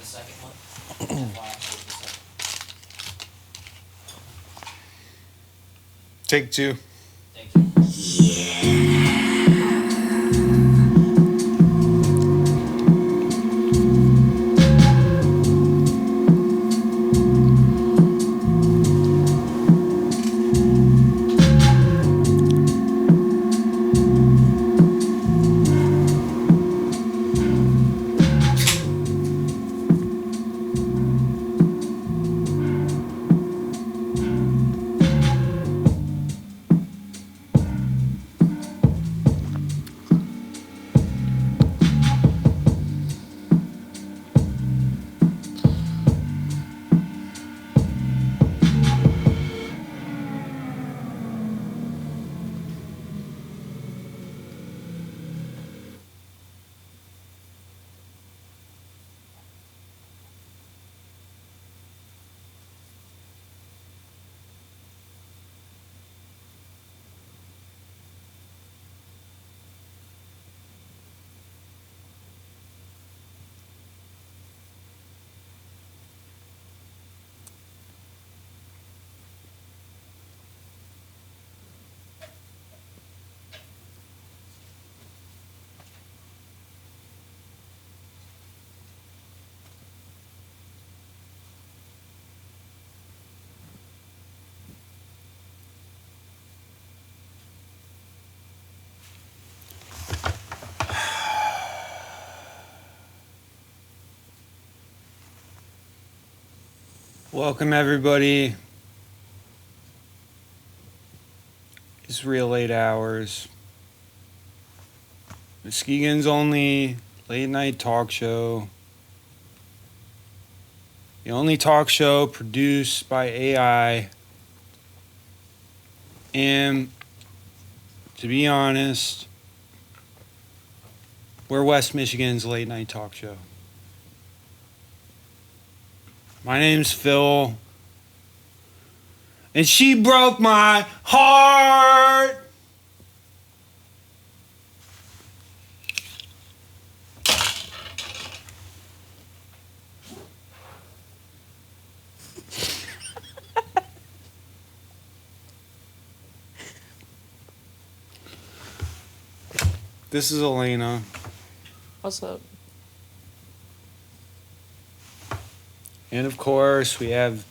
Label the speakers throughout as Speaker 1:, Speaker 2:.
Speaker 1: the second one. And last was the second.
Speaker 2: Take two.
Speaker 1: Thank you.
Speaker 2: Welcome, everybody. It's real late hours. Muskegon's only late night talk show. The only talk show produced by AI. And to be honest, we're West Michigan's late night talk show. My name's Phill. And she broke my heart. This is Elena.
Speaker 3: What's up?
Speaker 2: And of course, we have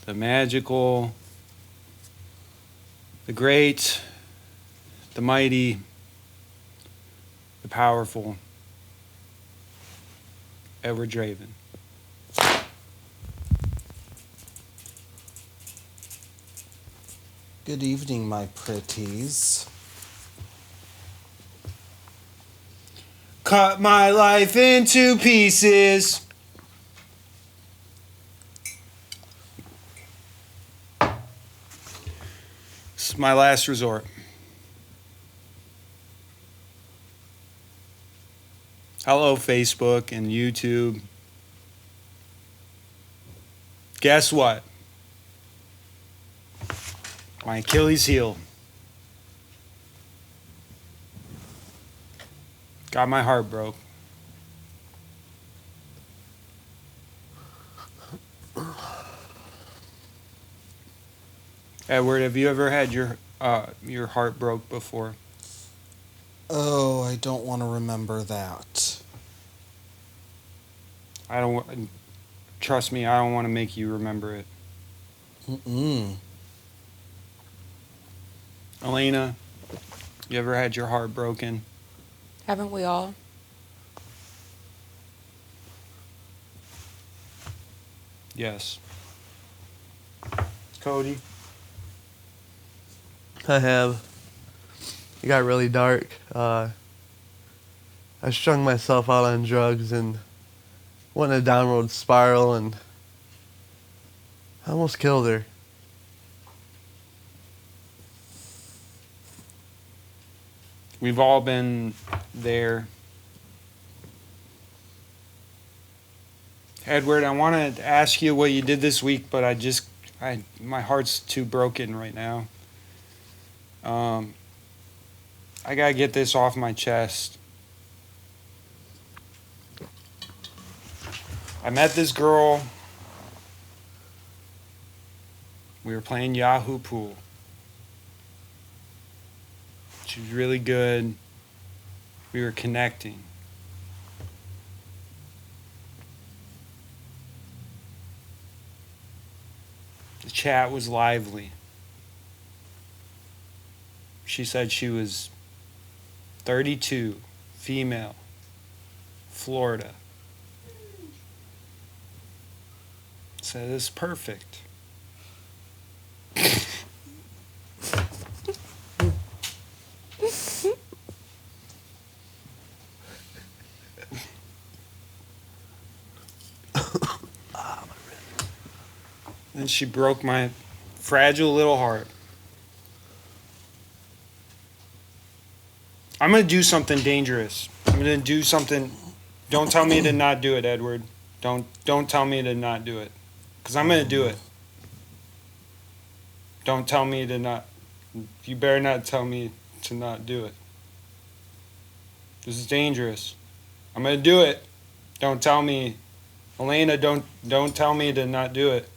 Speaker 2: the magical, the great, the mighty, the powerful Edward Draven.
Speaker 4: Good evening, my pretties.
Speaker 2: Cut my life into pieces. This is my last resort. Hello, Facebook and YouTube. Guess what? My Achilles heel. Got my heart broke. Edward, have you ever had your heart broke before?
Speaker 4: Oh, I don't want to remember that.
Speaker 2: I don't. Trust me, I don't want to make you remember it.
Speaker 4: Mm-mm.
Speaker 2: Elena, you ever had your heart broken?
Speaker 3: Haven't we all?
Speaker 2: Yes. Cody?
Speaker 5: I have. It got really dark. I strung myself out on drugs and went in a downward spiral and I almost killed her.
Speaker 2: We've all been there. Edward, I wanted to ask you what you did this week, but my heart's too broken right now. I gotta get this off my chest. I met this girl. We were playing Yahoo Pool. She was really good. We were connecting. The chat was lively. She said she was 32, female, Florida. Said it's perfect. And she broke my fragile little heart. I'm going to do something dangerous. I'm going to do something. Don't tell me to not do it, Edward. Don't tell me to not do it. Because I'm going to do it. Don't tell me to not. You better not tell me to not do it. This is dangerous. I'm going to do it. Don't tell me. Elena, don't tell me to not do it.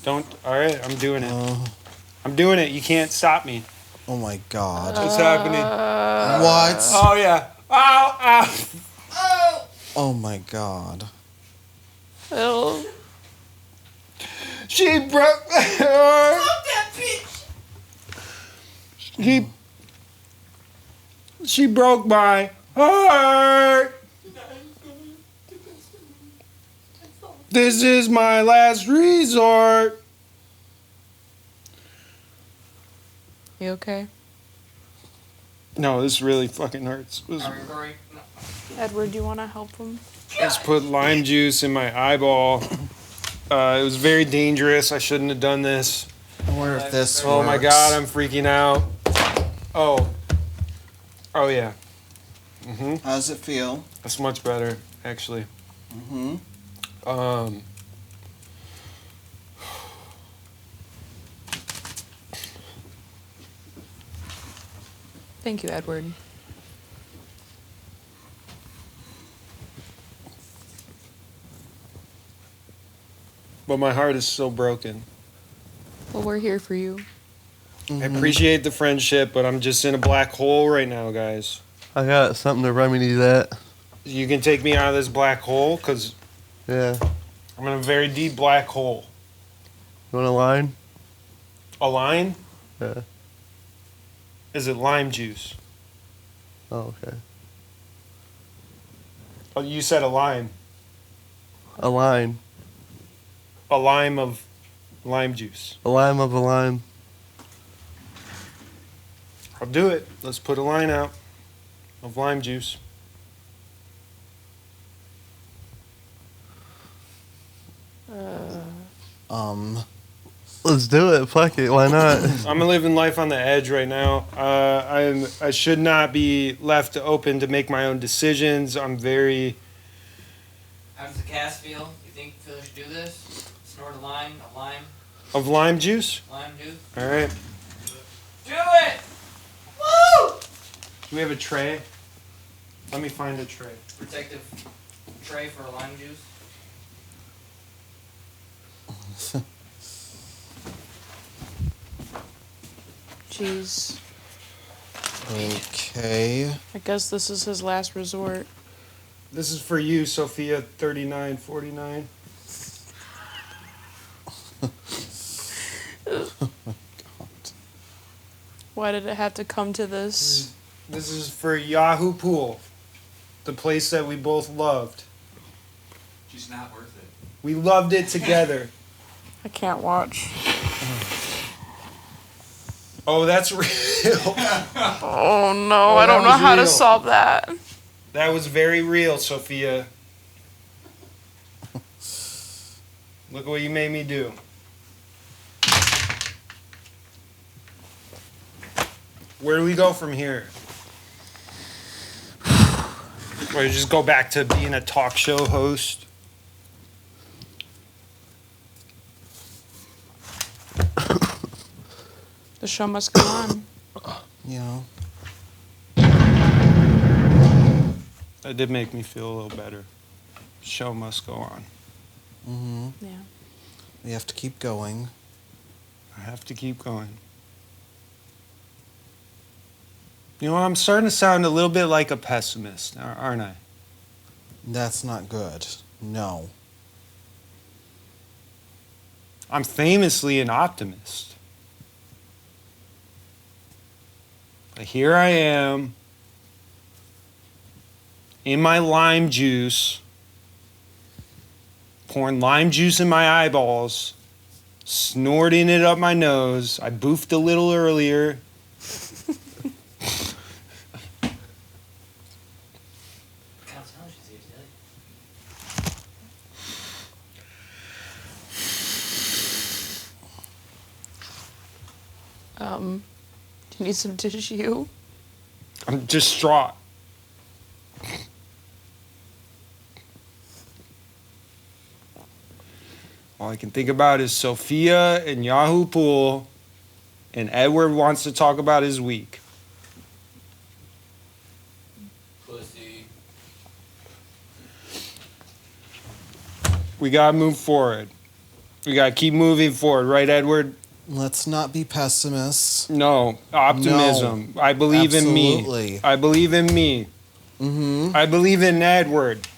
Speaker 2: Don't. All right, I'm doing it. I'm doing it. You can't stop me.
Speaker 4: Oh my god.
Speaker 2: What's happening?
Speaker 4: What?
Speaker 2: Oh, yeah. Ow, ow.
Speaker 4: Oh my god.
Speaker 3: Phill.
Speaker 2: She broke her. She broke my heart. This is my last resort.
Speaker 3: You okay?
Speaker 2: No, this really fucking hurts.
Speaker 1: Are we recording? No.
Speaker 3: Edward, do you want to help him?
Speaker 2: Just put lime juice in my eyeball. It was very dangerous. I shouldn't have done this.
Speaker 4: I wonder if this
Speaker 2: Oh my
Speaker 4: works.
Speaker 2: god, I'm freaking out. Oh. Oh yeah.
Speaker 4: How does it feel?
Speaker 2: That's much better, actually.
Speaker 4: Mm-hmm.
Speaker 3: Thank you, Edward.
Speaker 2: But my heart is so broken.
Speaker 3: Well, we're here for you.
Speaker 2: I appreciate the friendship, but I'm just in a black hole right now, guys.
Speaker 5: I got something to remedy that.
Speaker 2: You can take me out of this black hole, because
Speaker 5: Yeah.
Speaker 2: I'm in a very deep black hole.
Speaker 5: You want a line?
Speaker 2: A line?
Speaker 5: Yeah.
Speaker 2: Is it lime juice?
Speaker 5: Oh, okay.
Speaker 2: Oh, you said a lime.
Speaker 5: A line.
Speaker 2: A lime of lime juice.
Speaker 5: A lime of a lime.
Speaker 2: I'll do it. Let's put a line out of lime juice.
Speaker 5: Let's do it. Fuck it. Why not?
Speaker 2: I'm living life on the edge right now. I should not be left open to make my own decisions. I'm very.
Speaker 1: How does the cast feel? You think Phil should do this? Snort a lime
Speaker 2: Of lime juice?
Speaker 1: juice?
Speaker 2: All right.
Speaker 1: Do it! Woo!
Speaker 2: Do we have a tray? Let me find a tray.
Speaker 1: Protective tray for lime juice.
Speaker 3: Jeez.
Speaker 4: Okay.
Speaker 3: I guess this is his last resort.
Speaker 2: This is for you, Sophia 3949.
Speaker 3: Why did it have to come to this?
Speaker 2: This is for Yahoo Pool, the place that we both loved.
Speaker 6: Just not worth it.
Speaker 2: We loved it together.
Speaker 3: I can't watch.
Speaker 2: Oh, that's real.
Speaker 3: Oh no,
Speaker 2: Oh,
Speaker 3: I
Speaker 2: that
Speaker 3: don't know
Speaker 2: was
Speaker 3: how to
Speaker 2: real.
Speaker 3: solve that.
Speaker 2: That was very real, Sophia. Look what you made me do. Where do we go from here? Or just go back to being a talk show host?
Speaker 3: The show must go on.
Speaker 4: Yeah.
Speaker 2: That did make me feel a little better. Show must go on.
Speaker 4: Mm-hmm.
Speaker 3: Yeah.
Speaker 4: We have to keep going.
Speaker 2: I have to keep going. You know, I'm starting to sound a little bit like a pessimist, aren't I?
Speaker 4: That's not good. No.
Speaker 2: I'm famously an optimist. But here I am in my lime juice, pouring lime juice in my eyeballs, snorting it up my nose. I boofed a little earlier.
Speaker 1: Counts how she's here today.
Speaker 3: Do you need some tissue?
Speaker 2: I'm distraught. All I can think about is Sophia and Yahoo Pool, and Edward wants to talk about his week.
Speaker 1: Pussy.
Speaker 2: We gotta move forward. We gotta keep moving forward, right, Edward?
Speaker 4: Let's not be pessimists.
Speaker 2: No, optimism. I believe in me.
Speaker 4: Absolutely.
Speaker 2: I believe in me.
Speaker 4: Mm-hmm.
Speaker 2: I believe in Edward.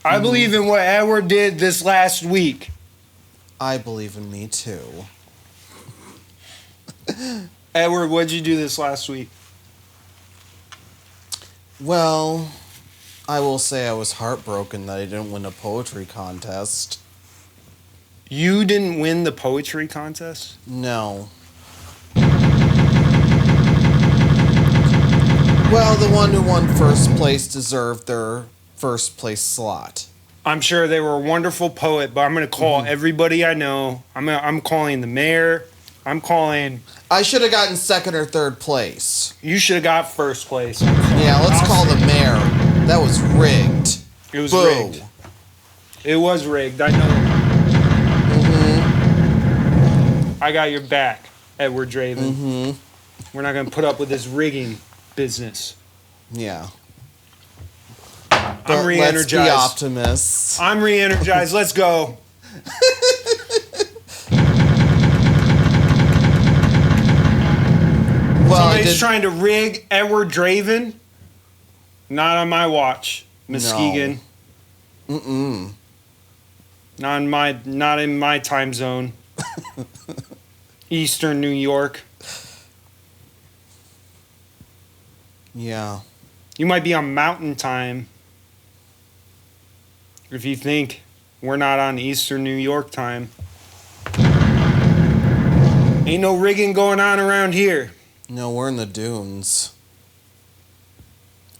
Speaker 2: I believe in what Edward did this last week.
Speaker 4: I believe in me too.
Speaker 2: Edward, what'd you do this last week?
Speaker 4: Well, I will say I was heartbroken that I didn't win a poetry contest.
Speaker 2: You didn't win the poetry contest?
Speaker 4: No. Well, the one who won first place deserved their first place slot.
Speaker 2: I'm sure they were a wonderful poet, but I'm going to call everybody I know. I'm calling the mayor. I'm calling.
Speaker 4: I should have gotten second or third place.
Speaker 2: You should have got first place.
Speaker 4: Yeah, let's call the mayor. That was rigged.
Speaker 2: It was
Speaker 4: Boo.
Speaker 2: rigged. It was rigged. I know. I got your back, Edward Draven. We're not going to put up with this rigging business.
Speaker 4: Yeah.
Speaker 2: I'm
Speaker 4: But
Speaker 2: re-energized.
Speaker 4: let's be optimists.
Speaker 2: I'm re-energized. Let's go.
Speaker 4: Well, I
Speaker 2: Somebody's
Speaker 4: did.
Speaker 2: trying to rig Edward Draven. Not on my watch, Muskegon.
Speaker 4: Mm-mm.
Speaker 2: Not in my time zone. Eastern New York.
Speaker 4: Yeah.
Speaker 2: You might be on mountain time. If you think we're not on Eastern New York time. Ain't no rigging going on around here.
Speaker 4: No, we're in the dunes.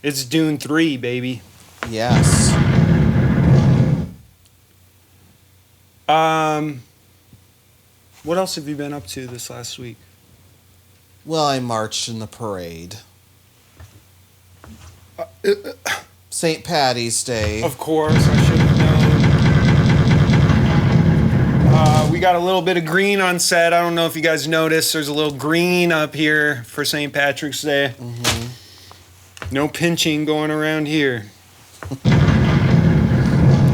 Speaker 2: It's Dune 3, baby.
Speaker 4: Yes.
Speaker 2: What else have you been up to this last week?
Speaker 4: Well, I marched in the parade. St. Patty's Day.
Speaker 2: Of course, I should have known. We got a little bit of green on set. I don't know if you guys noticed. There's a little green up here for St. Patrick's Day. No pinching going around here.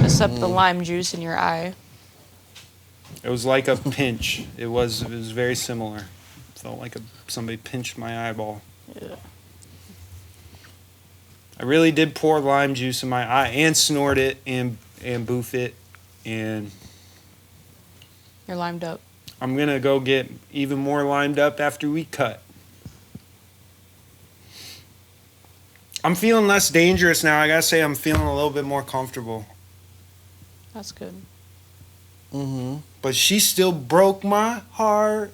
Speaker 3: Except the lime juice in your eye.
Speaker 2: It was like a pinch. It was very similar. Felt like somebody pinched my eyeball.
Speaker 3: Yeah.
Speaker 2: I really did pour lime juice in my eye and snort it and boof it, and
Speaker 3: You're limed up.
Speaker 2: I'm gonna go get even more limed up after we cut. I'm feeling less dangerous now. I gotta say, I'm feeling a little bit more comfortable.
Speaker 3: That's good.
Speaker 4: Mm-hmm.
Speaker 2: But she still broke my heart.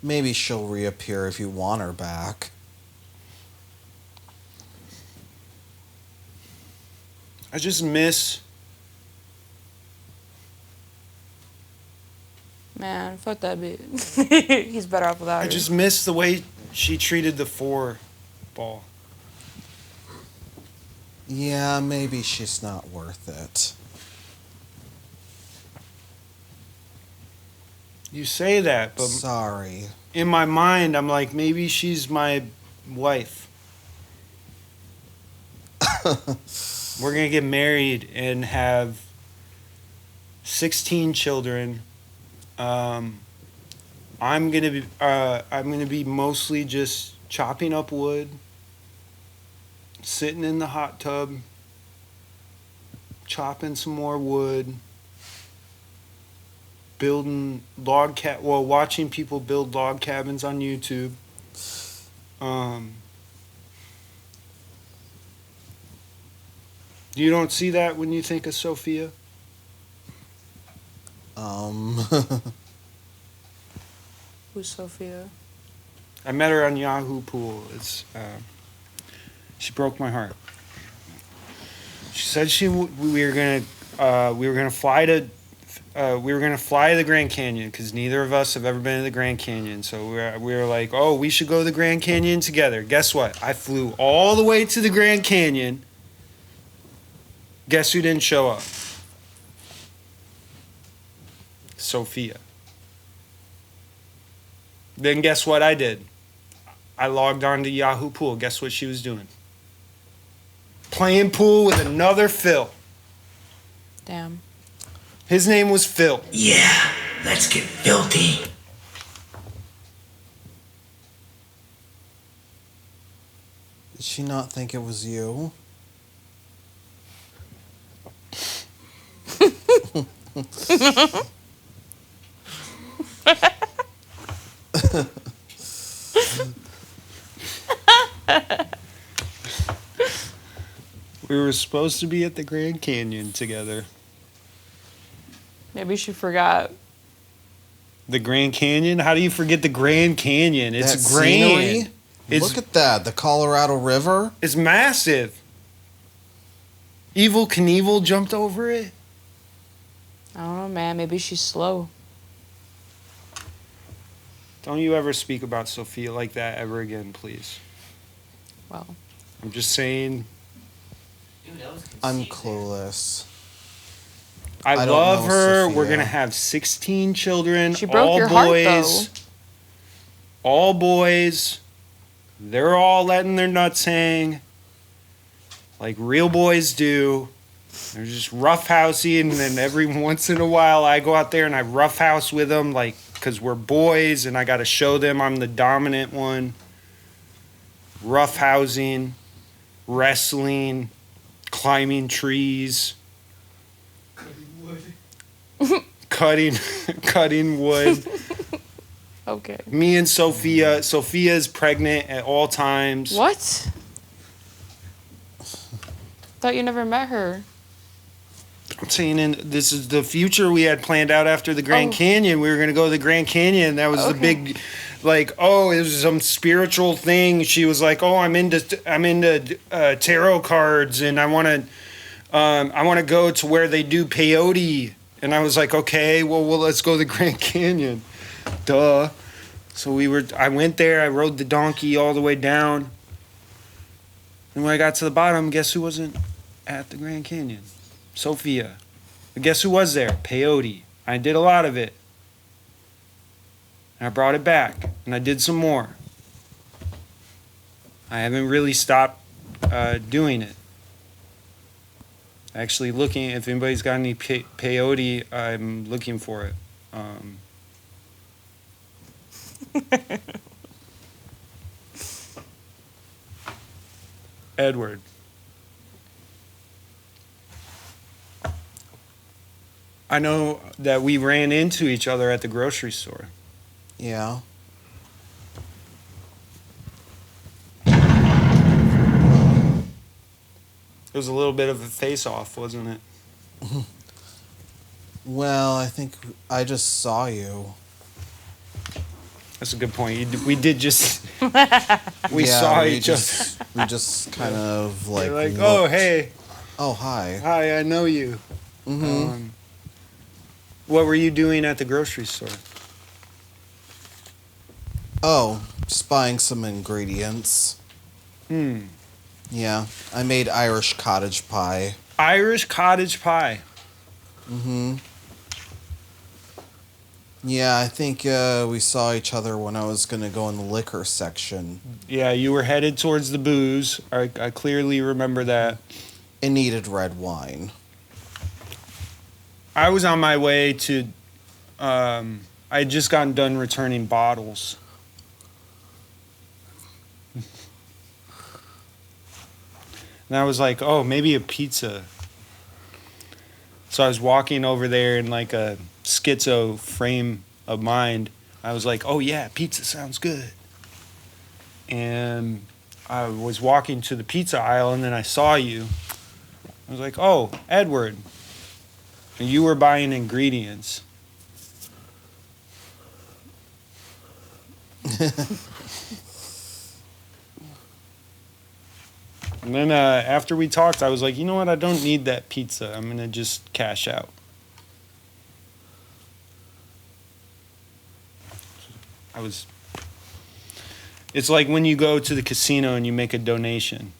Speaker 4: Maybe she'll reappear if you want her back.
Speaker 2: I just miss.
Speaker 3: Man, fuck that bitch. He's better off without
Speaker 2: I
Speaker 3: her.
Speaker 2: just miss the way she treated the 4 ball.
Speaker 4: Yeah, maybe she's not worth it.
Speaker 2: You say that, but
Speaker 4: Sorry.
Speaker 2: in my mind, I'm like, maybe she's my wife. We're gonna get married and have 16 children. I'm gonna be mostly just chopping up wood, sitting in the hot tub, chopping some more wood, building watching people build log cabins on YouTube. You don't see that when you think of Sophia?
Speaker 3: Who's Sophia?
Speaker 2: I met her on Yahoo Pool. She broke my heart. She said we were gonna fly to the Grand Canyon because neither of us have ever been to the Grand Canyon. So we were like, oh, we should go to the Grand Canyon together. Guess what? I flew all the way to the Grand Canyon. Guess who didn't show up? Sophia. Then guess what I did? I logged on to Yahoo Pool. Guess what she was doing? Playing pool with another Phill.
Speaker 3: Damn.
Speaker 2: His name was Phill.
Speaker 7: Yeah, let's get filthy.
Speaker 4: Did she not think it was you?
Speaker 2: We were supposed to be at the Grand Canyon together.
Speaker 3: Maybe she forgot.
Speaker 2: The Grand Canyon? How do you forget the Grand Canyon? It's
Speaker 4: That
Speaker 2: grand.
Speaker 4: scenery?
Speaker 2: It's,
Speaker 4: Look at that. The Colorado River.
Speaker 2: it's massive. Evil Knievel jumped over it.
Speaker 3: I don't know, man. Maybe she's slow.
Speaker 2: Don't you ever speak about Sophia like that ever again, please.
Speaker 3: Well,
Speaker 2: I'm just saying,
Speaker 1: Dude, that was
Speaker 4: I'm
Speaker 1: conceited.
Speaker 4: clueless.
Speaker 2: I
Speaker 4: don't
Speaker 2: love
Speaker 4: know
Speaker 2: her. We're
Speaker 4: Sophia.
Speaker 2: going to have 16 children.
Speaker 3: she broke
Speaker 2: all
Speaker 3: your
Speaker 2: boys,
Speaker 3: heart, though.
Speaker 2: All boys. They're all letting their nuts hang. Like real boys do. They're just roughhousey, and then every once in a while I go out there and I roughhouse with them, like, because we're boys and I got to show them I'm the dominant one. Roughhousing, wrestling, climbing trees, cutting wood.
Speaker 3: Okay.
Speaker 2: Me and Sophia. Sophia is pregnant at all times.
Speaker 3: What? Thought you never met her.
Speaker 2: I'm saying, this is the future we had planned out after the Grand
Speaker 3: Oh.
Speaker 2: Canyon. We were gonna go to the Grand Canyon. That was the
Speaker 3: Okay.
Speaker 2: big, like, oh, it was some spiritual thing. She was like, oh, I'm into tarot cards, and I want to go to where they do peyote. And I was like, okay, well, let's go to the Grand Canyon. Duh. So I went there. I rode the donkey all the way down. And when I got to the bottom, guess who wasn't at the Grand Canyon? Sophia. But guess who was there? Peyote. I did a lot of it. And I brought it back. And I did some more. I haven't really stopped doing it. Actually looking, if anybody's got any peyote, I'm looking for it. Edward. I know that we ran into each other at the grocery store.
Speaker 4: Yeah.
Speaker 2: It was a little bit of a face-off, wasn't it?
Speaker 4: Well, I think I just saw you.
Speaker 2: That's a good point. We did just... we
Speaker 4: Yeah,
Speaker 2: saw
Speaker 4: we
Speaker 2: each other.
Speaker 4: We just kind of like.
Speaker 2: They're like, oh,
Speaker 4: looked.
Speaker 2: hey.
Speaker 4: Oh, hi.
Speaker 2: Hi, I know you.
Speaker 4: Mm-hmm.
Speaker 2: What were you doing at the grocery store?
Speaker 4: Oh, just buying some ingredients. Yeah, I made Irish cottage pie.
Speaker 2: Irish cottage pie.
Speaker 4: Mm-hmm. Yeah, I think we saw each other when I was going to go in the liquor section.
Speaker 2: Yeah, you were headed towards the booze. I clearly remember that.
Speaker 4: And needed red wine.
Speaker 2: I was on my way to. I had just gotten done returning bottles. And I was like, oh, maybe a pizza. So I was walking over there in like a schizo frame of mind. I was like, oh yeah, pizza sounds good. And I was walking to the pizza aisle and then I saw you. I was like, oh, Edward. And you were buying ingredients. And then after we talked, I was like, you know what? I don't need that pizza. I'm going to just cash out. It's like when you go to the casino and you make a donation.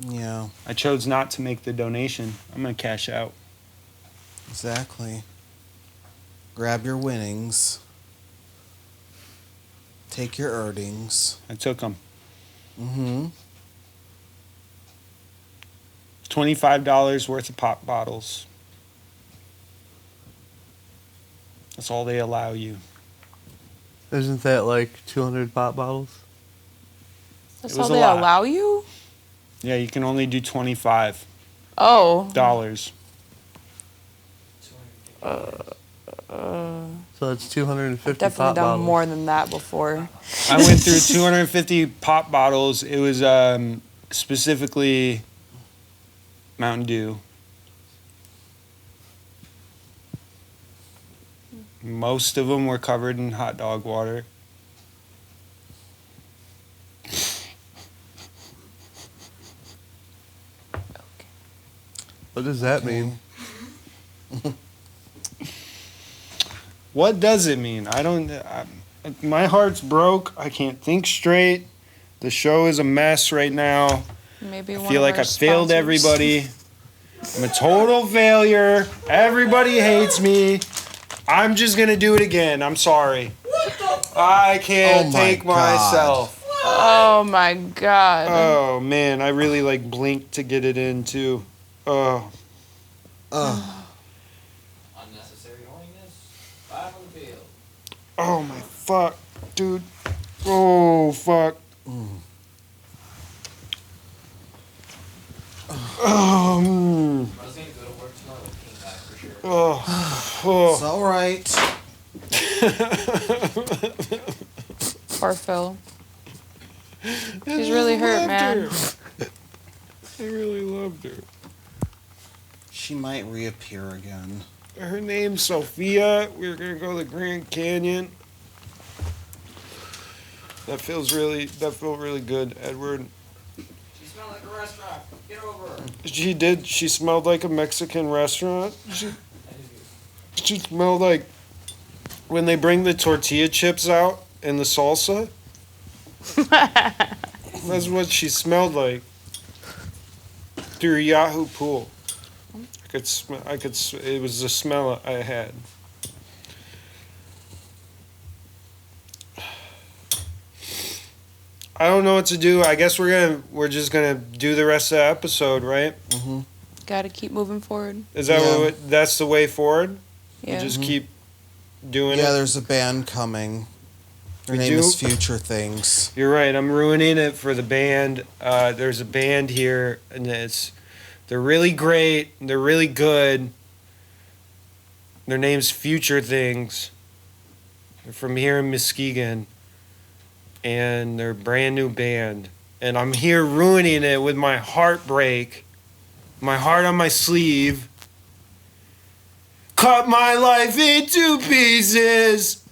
Speaker 4: Yeah,
Speaker 2: I chose not to make the donation. I'm going to cash out.
Speaker 4: exactly. Grab your winnings. Take your earnings.
Speaker 2: I took them.
Speaker 4: Mm-hmm.
Speaker 2: $25 worth of pop bottles. That's all they allow you.
Speaker 5: Isn't that like 200 pop bottles?
Speaker 3: That's
Speaker 2: It was
Speaker 3: all
Speaker 2: a
Speaker 3: they
Speaker 2: lot.
Speaker 3: allow you?
Speaker 2: Yeah, you can only do $25.
Speaker 3: Oh.
Speaker 5: So that's 250
Speaker 3: Definitely
Speaker 5: pop
Speaker 3: done
Speaker 5: bottles.
Speaker 3: more than that before.
Speaker 2: I went through 250 pop bottles. It was specifically Mountain Dew. Most of them were covered in hot dog water.
Speaker 5: What does that mean?
Speaker 2: What does it mean? My heart's broke. I can't think straight. The show is a mess right now.
Speaker 3: Maybe
Speaker 2: I
Speaker 3: one
Speaker 2: feel
Speaker 3: of
Speaker 2: like
Speaker 3: our
Speaker 2: I failed
Speaker 3: sponsors.
Speaker 2: everybody. I'm a total failure. Everybody hates me. I'm just gonna do it again. I'm sorry. I can't
Speaker 4: Oh my
Speaker 2: take
Speaker 4: God.
Speaker 2: myself.
Speaker 3: Oh my god.
Speaker 2: Oh man, I really like blinked to get it in too. Oh,
Speaker 1: Unnecessary holiness. Five on the field.
Speaker 2: oh my fuck, dude. Oh fuck. Oh,
Speaker 1: I was gonna go to work tomorrow with King back for sure.
Speaker 2: oh,
Speaker 4: It's all right.
Speaker 3: Poor Phil. He's really hurt, man.
Speaker 2: I really loved her.
Speaker 4: She might reappear again.
Speaker 2: Her name's Sophia. We were gonna go to the Grand Canyon. That felt really good, Edward.
Speaker 1: She smelled like a restaurant. Get over her.
Speaker 2: She did. She smelled like a Mexican restaurant. She smelled like when they bring the tortilla chips out and the salsa. That's what she smelled like. Through Yahoo Pool. It was the smell I had. I don't know what to do. I guess we're just gonna do the rest of the episode, right?
Speaker 4: Mm-hmm.
Speaker 3: Gotta keep moving forward.
Speaker 2: Is that
Speaker 4: Yeah.
Speaker 2: that's the way forward?
Speaker 3: Yeah.
Speaker 2: You just keep doing
Speaker 4: Yeah,
Speaker 2: it.
Speaker 4: there's a band coming. Their
Speaker 2: We
Speaker 4: name
Speaker 2: do?
Speaker 4: is Future Things.
Speaker 2: You're right. I'm ruining it for the band. There's a band here, and they're really great. They're really good. Their name's Future Things. They're from here in Muskegon, and they're a brand new band. And I'm here ruining it with my heartbreak, my heart on my sleeve. Cut my life into pieces.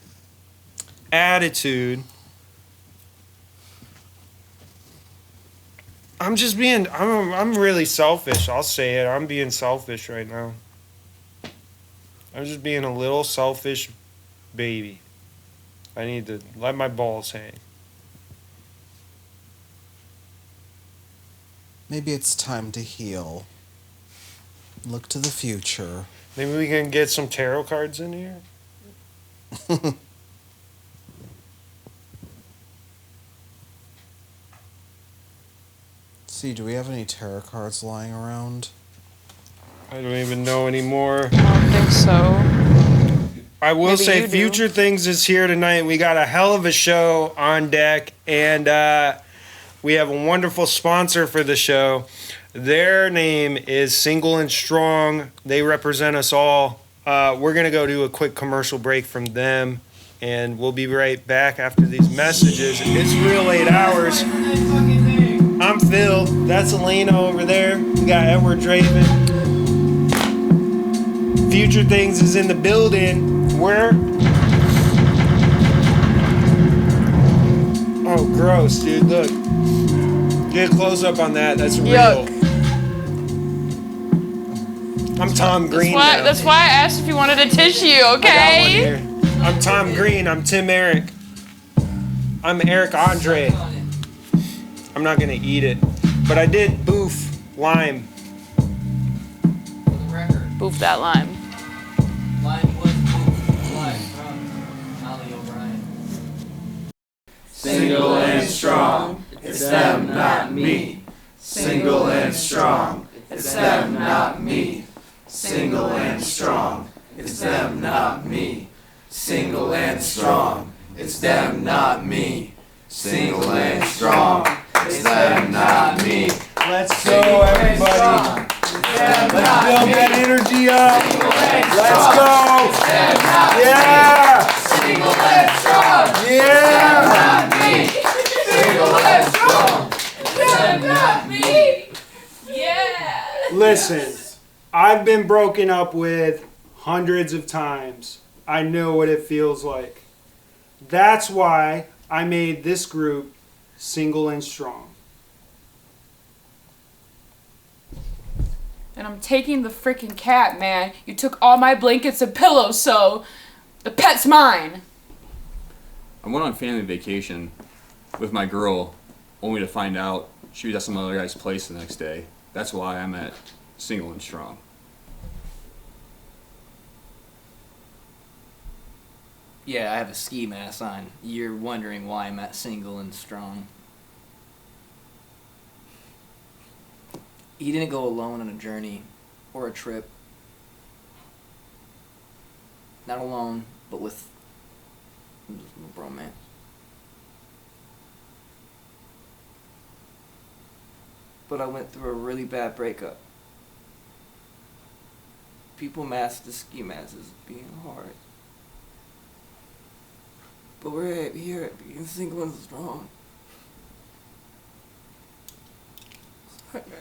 Speaker 2: Attitude. I'm really selfish. I'll say it. I'm being selfish right now. I'm just being a little selfish baby. I need to let my balls hang.
Speaker 4: Maybe it's time to heal. Look to the future.
Speaker 2: Maybe we can get some tarot cards in here.
Speaker 4: See, do we have any tarot cards lying around?
Speaker 2: I don't even know anymore.
Speaker 3: I don't think so.
Speaker 2: I will
Speaker 3: Maybe
Speaker 2: say
Speaker 3: you do.
Speaker 2: Future Things is here tonight. We got a hell of a show on deck, and we have a wonderful sponsor for the show. Their name is Single and Strong. They represent us all. We're going to go do a quick commercial break from them, and we'll be right back after these messages. It's real 8 hours. I'm Phill. That's Elena over there. We got Edward Draven. Future Things is in the building. Where? Oh, gross, dude. Look. Get a close up on that. That's real.
Speaker 3: Yuck.
Speaker 2: I'm Tom Green.
Speaker 3: That's why I asked if you wanted a tissue,
Speaker 2: I got one
Speaker 3: okay?
Speaker 2: here. I'm Tom Green. I'm Tim Eric. I'm Eric Andre. I'm not gonna eat it, but I did boof lime.
Speaker 1: For the record,
Speaker 3: Boof that lime.
Speaker 1: line was moved live from Molly O'Brien.
Speaker 8: Single and strong, it's them, not me. Single and strong, it's them, not me. Single and strong, it's them, not me. Single and strong, it's them, not me. Single and strong, it's them, not me.
Speaker 2: Let's go, everybody. Let's build that energy up. Let's go. Yeah.
Speaker 8: Single and strong,
Speaker 2: Yeah.
Speaker 8: not me. Single and strong, it's them, not me.
Speaker 2: Listen, I've been broken up with hundreds of times. I know what it feels like. That's why I made this group Single and Strong.
Speaker 9: And I'm taking the freaking cat, man. You took all my blankets and pillows, so the pet's mine.
Speaker 6: I went on family vacation with my girl, only to find out she was at some other guy's place the next day. That's why I'm at Single and Strong.
Speaker 1: Yeah, I have a ski mask on. You're wondering why I'm at Single and Strong. He didn't go alone on a journey or a trip. Not alone, but with romance. But I went through a really bad breakup. People mask the ski mask as being hard. But we're here at being single and strong. Sorry, man.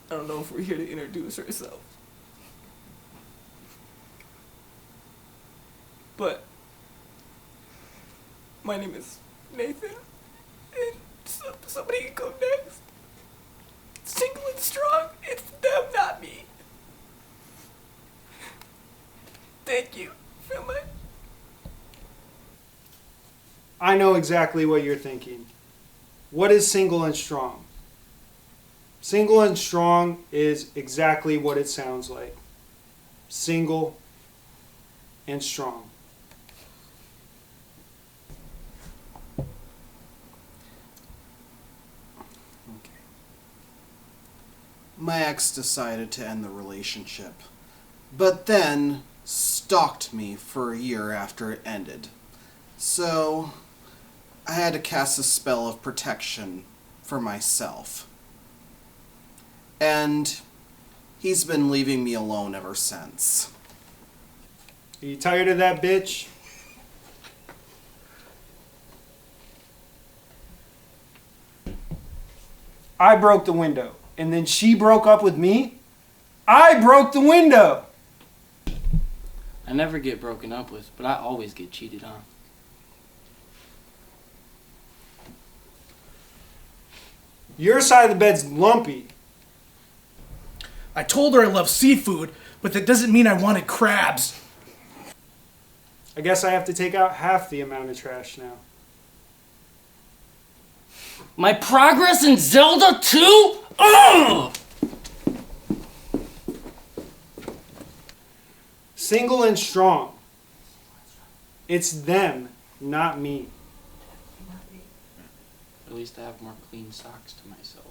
Speaker 1: I don't know if we're here to introduce ourselves. But my name is Nathan, and somebody can go next. Single and strong, it's them, not me. Thank you, Phill.
Speaker 2: I know exactly what you're thinking. What is Single and Strong? Single and Strong is exactly what it sounds like. Single and strong.
Speaker 4: My ex decided to end the relationship, but then stalked me for a year after it ended. So I had to cast a spell of protection for myself. And he's been leaving me alone ever since.
Speaker 2: Are you tired of that bitch? I broke the window, and then she broke up with me? I broke the window!
Speaker 10: I never get broken up with, but I always get cheated on.
Speaker 2: Your side of the bed's lumpy.
Speaker 11: I told her I love seafood, but that doesn't mean I wanted crabs.
Speaker 2: I guess I have to take out half the amount of trash now.
Speaker 10: My progress in Zelda 2? Ugh!
Speaker 2: Single and strong. It's them, not me.
Speaker 10: At least I have more clean socks to myself.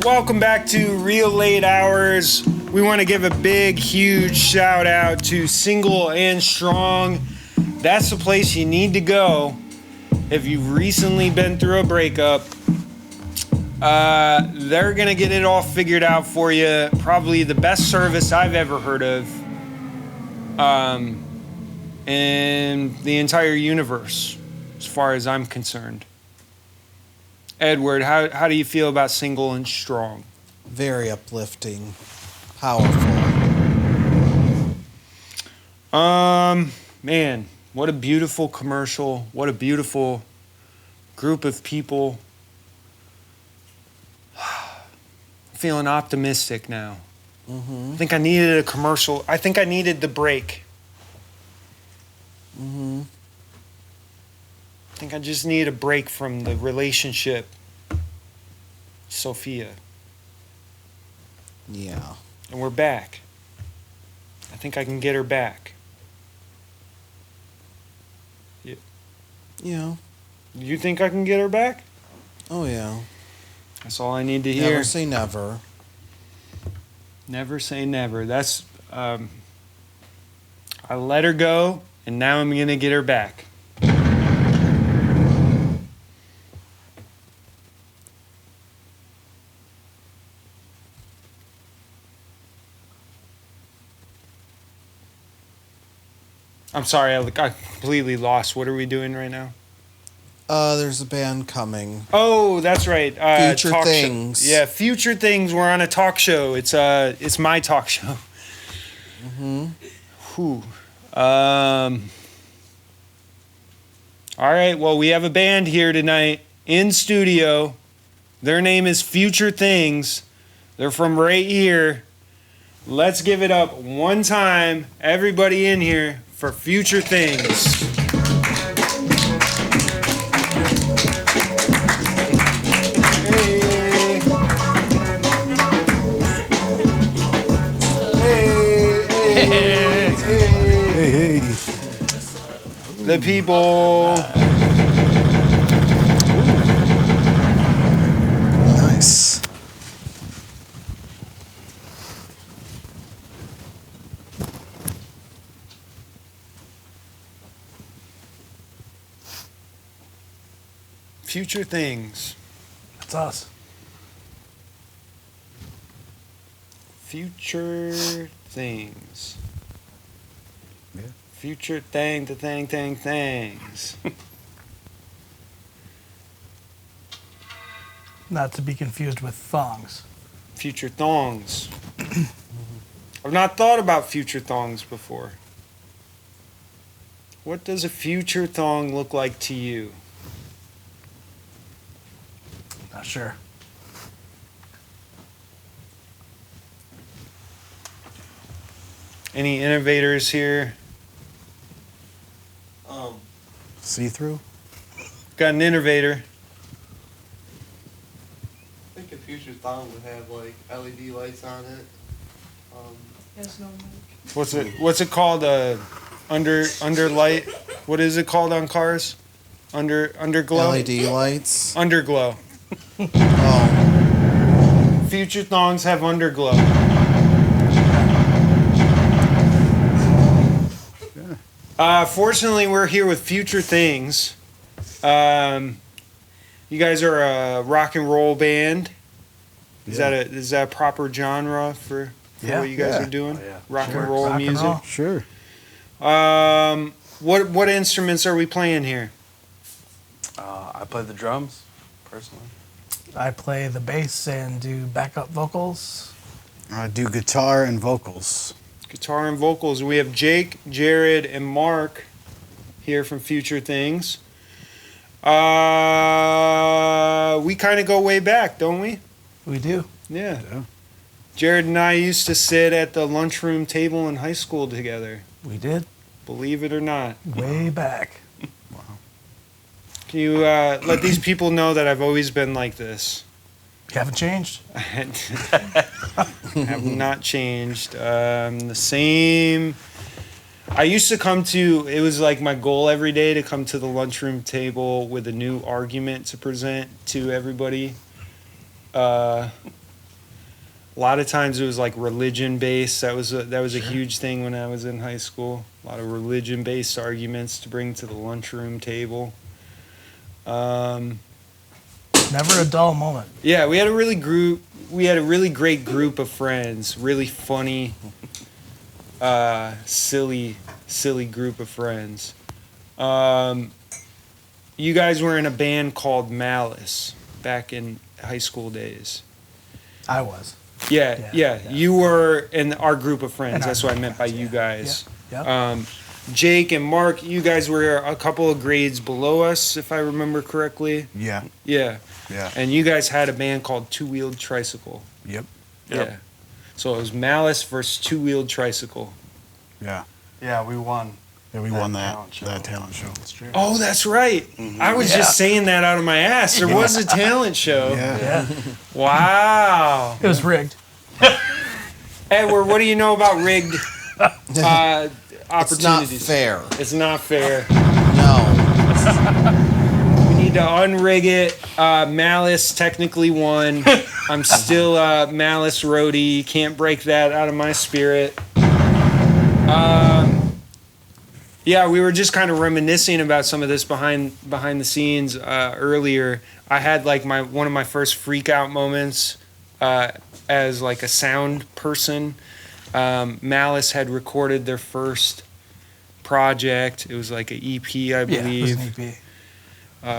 Speaker 2: Welcome back to Real Late Hours. We want to give a big, huge shout out to Single and Strong. That's the place you need to go if you've recently been through a breakup. They're going to get it all figured out for you. Probably the best service I've ever heard of in the entire universe, as far as I'm concerned. Edward, how do you feel about Single and Strong?
Speaker 4: Very uplifting. Powerful.
Speaker 2: Man, what a beautiful commercial. What a beautiful group of people. I'm feeling optimistic now. I think I needed a commercial. I think I needed the break. I think I just need a break from the relationship. Sophia.
Speaker 4: Yeah.
Speaker 2: And we're back. I think I can get her back.
Speaker 4: Yeah.
Speaker 2: You think I can get her back?
Speaker 4: Oh, yeah.
Speaker 2: That's all I need to hear.
Speaker 4: Never say never.
Speaker 2: Never say never. That's, I let her go, and now I'm going to get her back. I'm sorry, I completely lost. What are we doing right now?
Speaker 4: There's a band coming.
Speaker 2: Oh, that's right.
Speaker 4: Future
Speaker 2: talk
Speaker 4: Things.
Speaker 2: Show. Yeah, Future Things. We're on a talk show. It's my talk show. Whew. All right. Well, we have a band here tonight in studio. Their name is Future Things. They're from right here. Let's give it up one time, everybody in here, for Future Things. Hey. The people.
Speaker 4: Nice.
Speaker 2: Future Things.
Speaker 11: That's us.
Speaker 2: Future Things.
Speaker 12: Yeah.
Speaker 2: Future things.
Speaker 11: Not to be confused with thongs.
Speaker 2: Future thongs. I've not thought about future thongs before. What does a future thong look like to you?
Speaker 11: Not sure.
Speaker 2: Any innovators here?
Speaker 12: See-through?
Speaker 2: Got an innovator.
Speaker 5: I think a future thong would have like LED lights on it.
Speaker 9: Yes, no mic.
Speaker 2: What's it called? Under light. What is it called on cars? Underglow.
Speaker 4: LED lights.
Speaker 2: Underglow.
Speaker 4: Oh.
Speaker 2: Future thongs have underglow. Fortunately, we're here with Future Things. You guys are a rock and roll band. Is that a proper genre for what you guys are doing?
Speaker 12: Oh, yeah.
Speaker 2: Rock
Speaker 11: Sure.
Speaker 2: and roll
Speaker 11: Rock and
Speaker 2: music.
Speaker 11: roll.
Speaker 12: Sure.
Speaker 2: What instruments are we playing here?
Speaker 10: I play the drums, personally.
Speaker 11: I play the bass and do backup vocals.
Speaker 12: I do guitar and vocals.
Speaker 2: Guitar and vocals. We have Jake, Jared, and Mark here from Future Things. We kind of go way back, don't we?
Speaker 11: We do.
Speaker 2: Yeah. Jared and I used to sit at the lunchroom table in high school together.
Speaker 11: We did.
Speaker 2: Believe it or not.
Speaker 11: Way back.
Speaker 2: Can you let these people know that I've always been like this?
Speaker 11: You haven't changed?
Speaker 2: I have not changed. The same. I used to come to, it was like my goal every day to come to the lunchroom table with a new argument to present to everybody. A lot of times it was like religion based. That was a huge thing when I was in high school. A lot of religion based arguments to bring to the lunchroom table.
Speaker 11: Never a dull moment.
Speaker 2: Yeah, we had a really great group of friends. Really funny, silly group of friends. You guys were in a band called Malice back in high school days.
Speaker 11: I was.
Speaker 2: Yeah. You were in our group of friends. That's what I meant by you guys.
Speaker 11: Yeah.
Speaker 2: Jake and Mark, you guys were a couple of grades below us, if I remember correctly.
Speaker 12: Yeah.
Speaker 2: Yeah.
Speaker 12: Yeah.
Speaker 2: And you guys had a band called Two Wheeled Tricycle.
Speaker 12: Yep.
Speaker 2: Yeah. So it was Malice versus Two Wheeled Tricycle.
Speaker 12: Yeah.
Speaker 1: Yeah, we won.
Speaker 12: Yeah, we won that talent show.
Speaker 1: That's true.
Speaker 2: Oh, that's right. I was just saying that out of my ass. There was a talent show.
Speaker 12: Yeah.
Speaker 2: Wow.
Speaker 11: It was rigged.
Speaker 2: Edward, what do you know about rigged opportunities?
Speaker 4: It's not fair.
Speaker 2: It's not fair.
Speaker 4: No.
Speaker 2: We need to unrig it. Malice technically won. I'm still Malice roadie. Can't break that out of my spirit. Yeah, we were just kind of reminiscing about some of this behind the scenes earlier. I had like one of my first freak out moments as like a sound person. Malice had recorded their first project. It was like an EP, I believe.
Speaker 11: Yeah, it was an EP.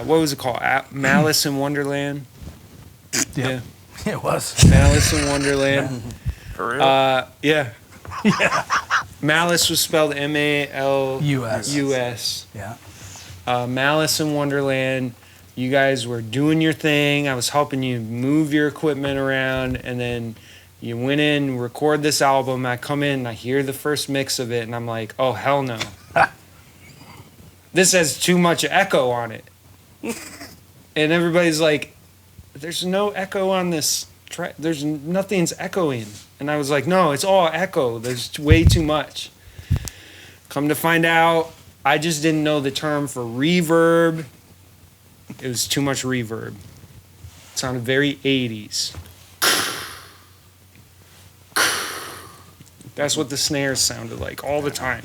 Speaker 2: What was it called? Malice in Wonderland?
Speaker 11: Yeah. It was.
Speaker 2: Malice in Wonderland.
Speaker 1: For real?
Speaker 2: Yeah. Malice was spelled M-A-L-U-S.
Speaker 11: Yeah.
Speaker 2: Malice in Wonderland. You guys were doing your thing. I was helping you move your equipment around, and then you went in, record this album. I come in, and I hear the first mix of it, and I'm like, oh, hell no. This has too much echo on it. And everybody's like, there's no echo on this track. Nothing's echoing. And I was like, no, it's all echo. There's way too much. Come to find out, I just didn't know the term for reverb. It was too much reverb. It sounded very 80s. That's what the snares sounded like all the time.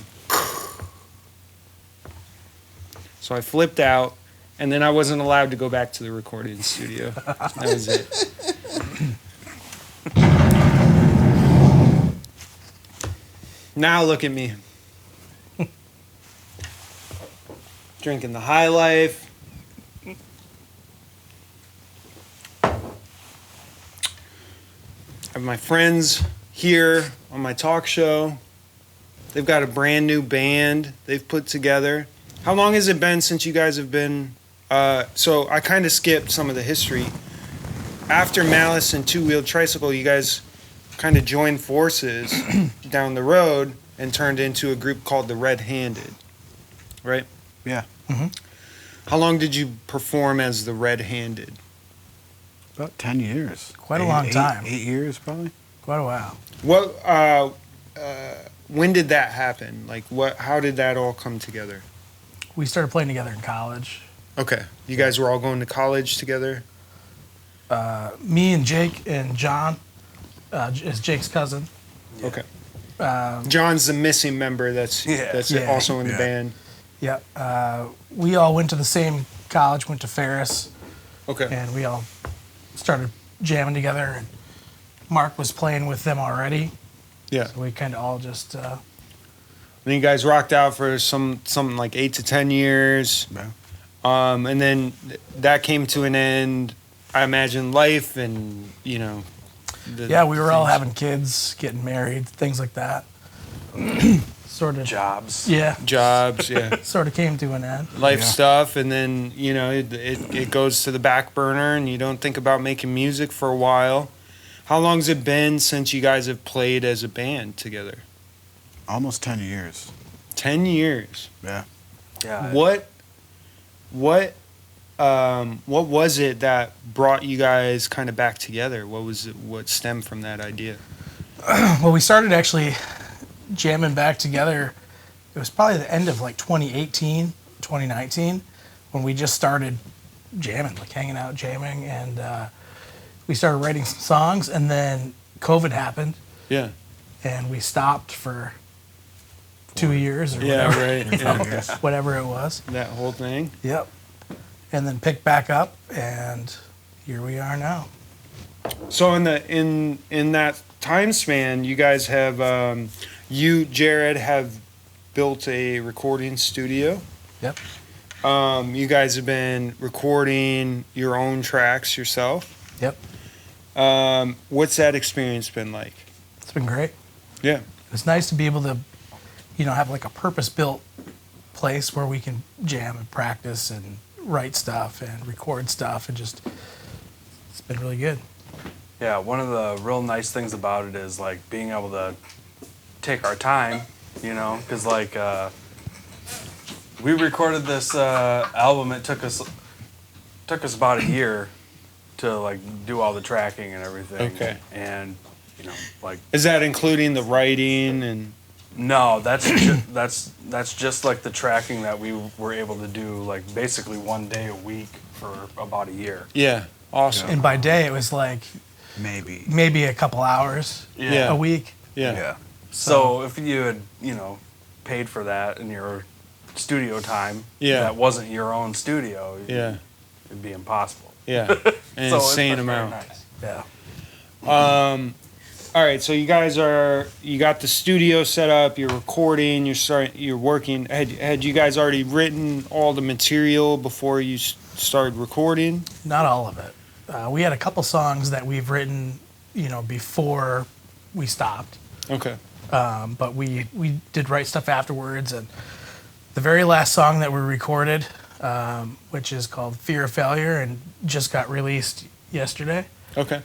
Speaker 2: So I flipped out, and then I wasn't allowed to go back to the recording studio. That was it. Now look at me. Drinking the high life. I have my friends here on my talk show. They've got a brand new band they've put together. How long has it been since you guys have been... so I kind of skipped some of the history. After Malice and Two Wheeled Tricycle, you guys kind of joined forces down the road and turned into a group called the Red Handed, right?
Speaker 12: Yeah.
Speaker 11: Mm-hmm.
Speaker 2: How long did you perform as the Red Handed?
Speaker 12: About 10 years.
Speaker 11: Quite a long time.
Speaker 12: 8 years, probably.
Speaker 11: Quite a while.
Speaker 2: What? When did that happen? Like, what? How did that all come together?
Speaker 11: We started playing together in college.
Speaker 2: Okay, you guys were all going to college together.
Speaker 11: Me and Jake and John is Jake's cousin.
Speaker 2: Okay. John's the missing member. That's also in the band.
Speaker 11: Yeah. We all went to the same college. Went to Ferris.
Speaker 2: Okay.
Speaker 11: And we all started jamming together. And Mark was playing with them already.
Speaker 2: Yeah.
Speaker 11: So we kind of all just.
Speaker 2: And you guys rocked out for something like 8 to 10 years.
Speaker 12: Yeah.
Speaker 2: And then that came to an end. I imagine life and
Speaker 11: Yeah, we were all having kids, getting married, things like that. Sort of
Speaker 13: jobs.
Speaker 11: Yeah.
Speaker 2: Jobs, yeah.
Speaker 11: Sort of came to an end.
Speaker 2: Life stuff, and then, you know, it goes to the back burner, and you don't think about making music for a while. How long's it been since you guys have played as a band together?
Speaker 12: Almost 10 years.
Speaker 2: 10 years.
Speaker 12: Yeah.
Speaker 13: Yeah.
Speaker 2: What was it that brought you guys kind of back together? What was it, what stemmed from that idea?
Speaker 11: Well, we started actually jamming back together. It was probably the end of like 2018, 2019, when we just started jamming, like hanging out, jamming, and we started writing some songs, and then COVID happened.
Speaker 2: Yeah.
Speaker 11: And we stopped for 2 years or
Speaker 2: Yeah,
Speaker 11: whatever,
Speaker 2: right.
Speaker 11: you know,
Speaker 2: Yeah.
Speaker 11: whatever it was.
Speaker 2: That whole thing?
Speaker 11: Yep. And then picked back up, and here we are now.
Speaker 2: So in that time span, you guys have you, Jared, have built a recording studio.
Speaker 11: Yep.
Speaker 2: You guys have been recording your own tracks yourself.
Speaker 11: Yep.
Speaker 2: What's that experience been like?
Speaker 11: It's been great.
Speaker 2: Yeah.
Speaker 11: It's nice to be able to, you know, have like a purpose-built place where we can jam and practice and write stuff and record stuff, and just, it's been really good.
Speaker 13: Yeah, one of the real nice things about it is like being able to take our time, you know, because like we recorded this album. It took us about a year to like do all the tracking and everything.
Speaker 2: Okay.
Speaker 13: And you know, like,
Speaker 2: Is that including the writing and?
Speaker 13: no, that's that's just like the tracking that we were able to do, like basically one day a week for about a year.
Speaker 2: Yeah. Awesome.
Speaker 11: And by day, it was like
Speaker 12: Maybe
Speaker 11: a couple hours
Speaker 2: Yeah.
Speaker 11: a week.
Speaker 2: Yeah.
Speaker 13: So if you had, you know, paid for that in your studio time,
Speaker 2: Yeah.
Speaker 13: that wasn't your own studio,
Speaker 2: Yeah.
Speaker 13: it'd be impossible.
Speaker 2: Yeah. An
Speaker 13: So it's
Speaker 2: insane
Speaker 13: been very
Speaker 2: amount.
Speaker 13: nice.
Speaker 11: Yeah.
Speaker 2: All right, so you got the studio set up, you're recording, you're working. Had you guys already written all the material before you started recording?
Speaker 11: Not all of it. We had a couple songs that we've written, you know, before we stopped.
Speaker 2: Okay.
Speaker 11: But we did write stuff afterwards, and the very last song that we recorded, which is called Fear of Failure, and just got released yesterday.
Speaker 2: Okay.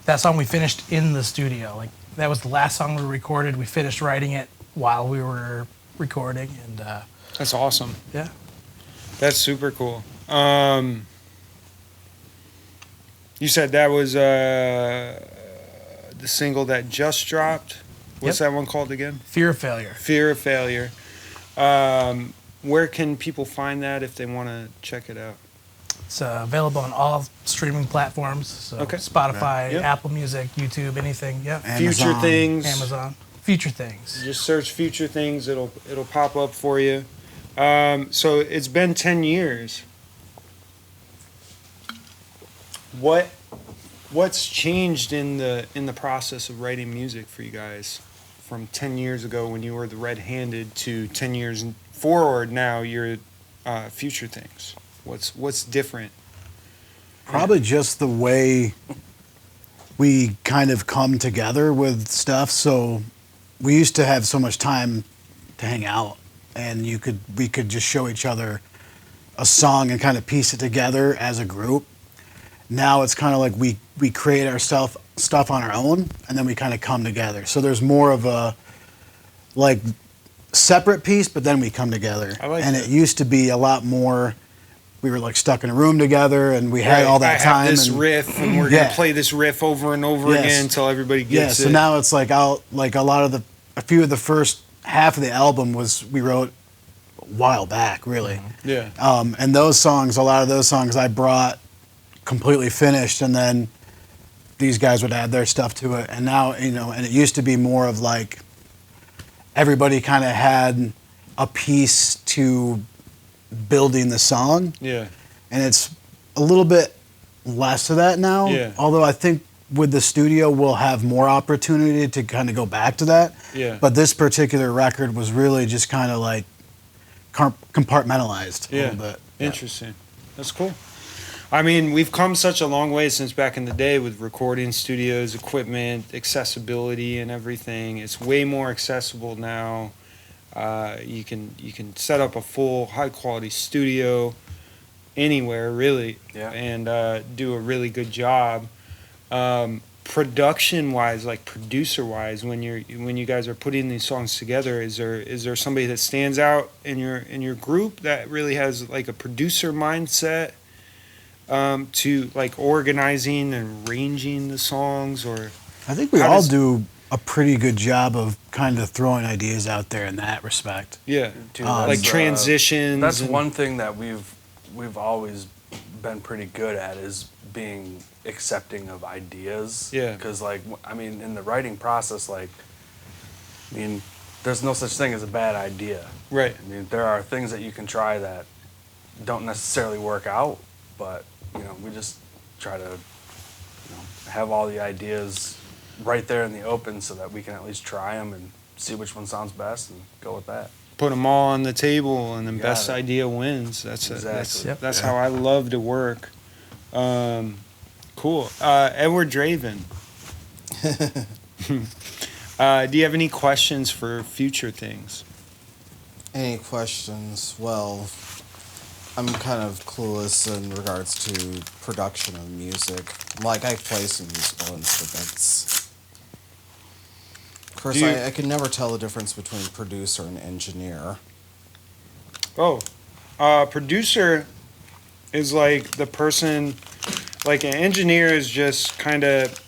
Speaker 11: That song we finished in the studio. Like, that was the last song we recorded. We finished writing it while we were recording, and
Speaker 2: That's awesome.
Speaker 11: yeah.
Speaker 2: That's super cool. You said that was the single that just dropped. What's
Speaker 11: Yep.
Speaker 2: that one called again?
Speaker 11: Fear of Failure.
Speaker 2: Fear of Failure. Where can people find that if they want to check it out?
Speaker 11: It's available on all streaming platforms. So
Speaker 2: Okay.
Speaker 11: Spotify,
Speaker 2: Yep.
Speaker 11: Apple Music, YouTube, anything. Yeah.
Speaker 2: Future Things.
Speaker 11: Amazon. Future Things.
Speaker 2: Just search Future Things. It'll pop up for you. So it's been 10 years. What's changed in the process of writing music for you guys from 10 years ago when you were the Red Handed to 10 years forward now you're Future Things? What's different?
Speaker 12: probably just the way we kind of come together with stuff. So we used to have so much time to hang out, and we could just show each other a song and kind of piece it together as a group. Now it's kind of like we create our stuff on our own, and then we kind of come together. So there's more of a like separate piece, but then we come together.
Speaker 2: I like
Speaker 12: and
Speaker 2: that.
Speaker 12: it used to be a lot more. We were like stuck in a room together, and we had all that
Speaker 2: I
Speaker 12: time.
Speaker 2: have this
Speaker 12: and,
Speaker 2: riff, and we're
Speaker 12: Yeah.
Speaker 2: gonna play this riff over and over
Speaker 12: Yes.
Speaker 2: again until everybody gets
Speaker 12: So
Speaker 2: it.
Speaker 12: now it's like a few of the first half of the album we wrote a while back, really.
Speaker 2: Yeah.
Speaker 12: And a lot of those songs I brought completely finished, and then these guys would add their stuff to it. And now, and it used to be more of like everybody kind of had a piece to building the song.
Speaker 2: Yeah.
Speaker 12: And it's a little bit less of that now.
Speaker 2: Yeah.
Speaker 12: Although I think with the studio we'll have more opportunity to kind of go back to that.
Speaker 2: Yeah.
Speaker 12: But this particular record was really just kind of like compartmentalized a
Speaker 2: Yeah.
Speaker 12: little bit.
Speaker 2: Interesting. That's cool. I mean, we've come such a long way since back in the day with recording studios, equipment, accessibility, and everything. It's way more accessible now. You can set up a full high quality studio anywhere really, and do a really good job. Production wise, like producer wise, when you guys are putting these songs together, is there somebody that stands out in your group that really has like a producer mindset? To like organizing and arranging the songs, or
Speaker 12: I think we all do a pretty good job of kind of throwing ideas out there in that respect.
Speaker 2: Yeah,
Speaker 13: Dude,
Speaker 2: like transitions.
Speaker 13: That's one thing that we've always been pretty good at, is being accepting of ideas.
Speaker 2: Yeah.
Speaker 13: Because like, I mean, in the writing process, like, I mean, there's no such thing as a bad idea.
Speaker 2: Right.
Speaker 13: I mean, there are things that you can try that don't necessarily work out, but we just try to have all the ideas right there in the open so that we can at least try them and see which one sounds best and go with that.
Speaker 2: Put them all on the table, and the best
Speaker 13: it.
Speaker 2: idea wins. That's
Speaker 13: Exactly.
Speaker 2: that's how I love to work. Cool. Edward Draven. Do you have any questions for future things?
Speaker 4: Any questions? Well, I'm kind of clueless in regards to production of music. Like, I play some musical instruments. Of course, I can never tell the difference between producer and engineer.
Speaker 2: Oh, producer is like the person, like an engineer is just kind of,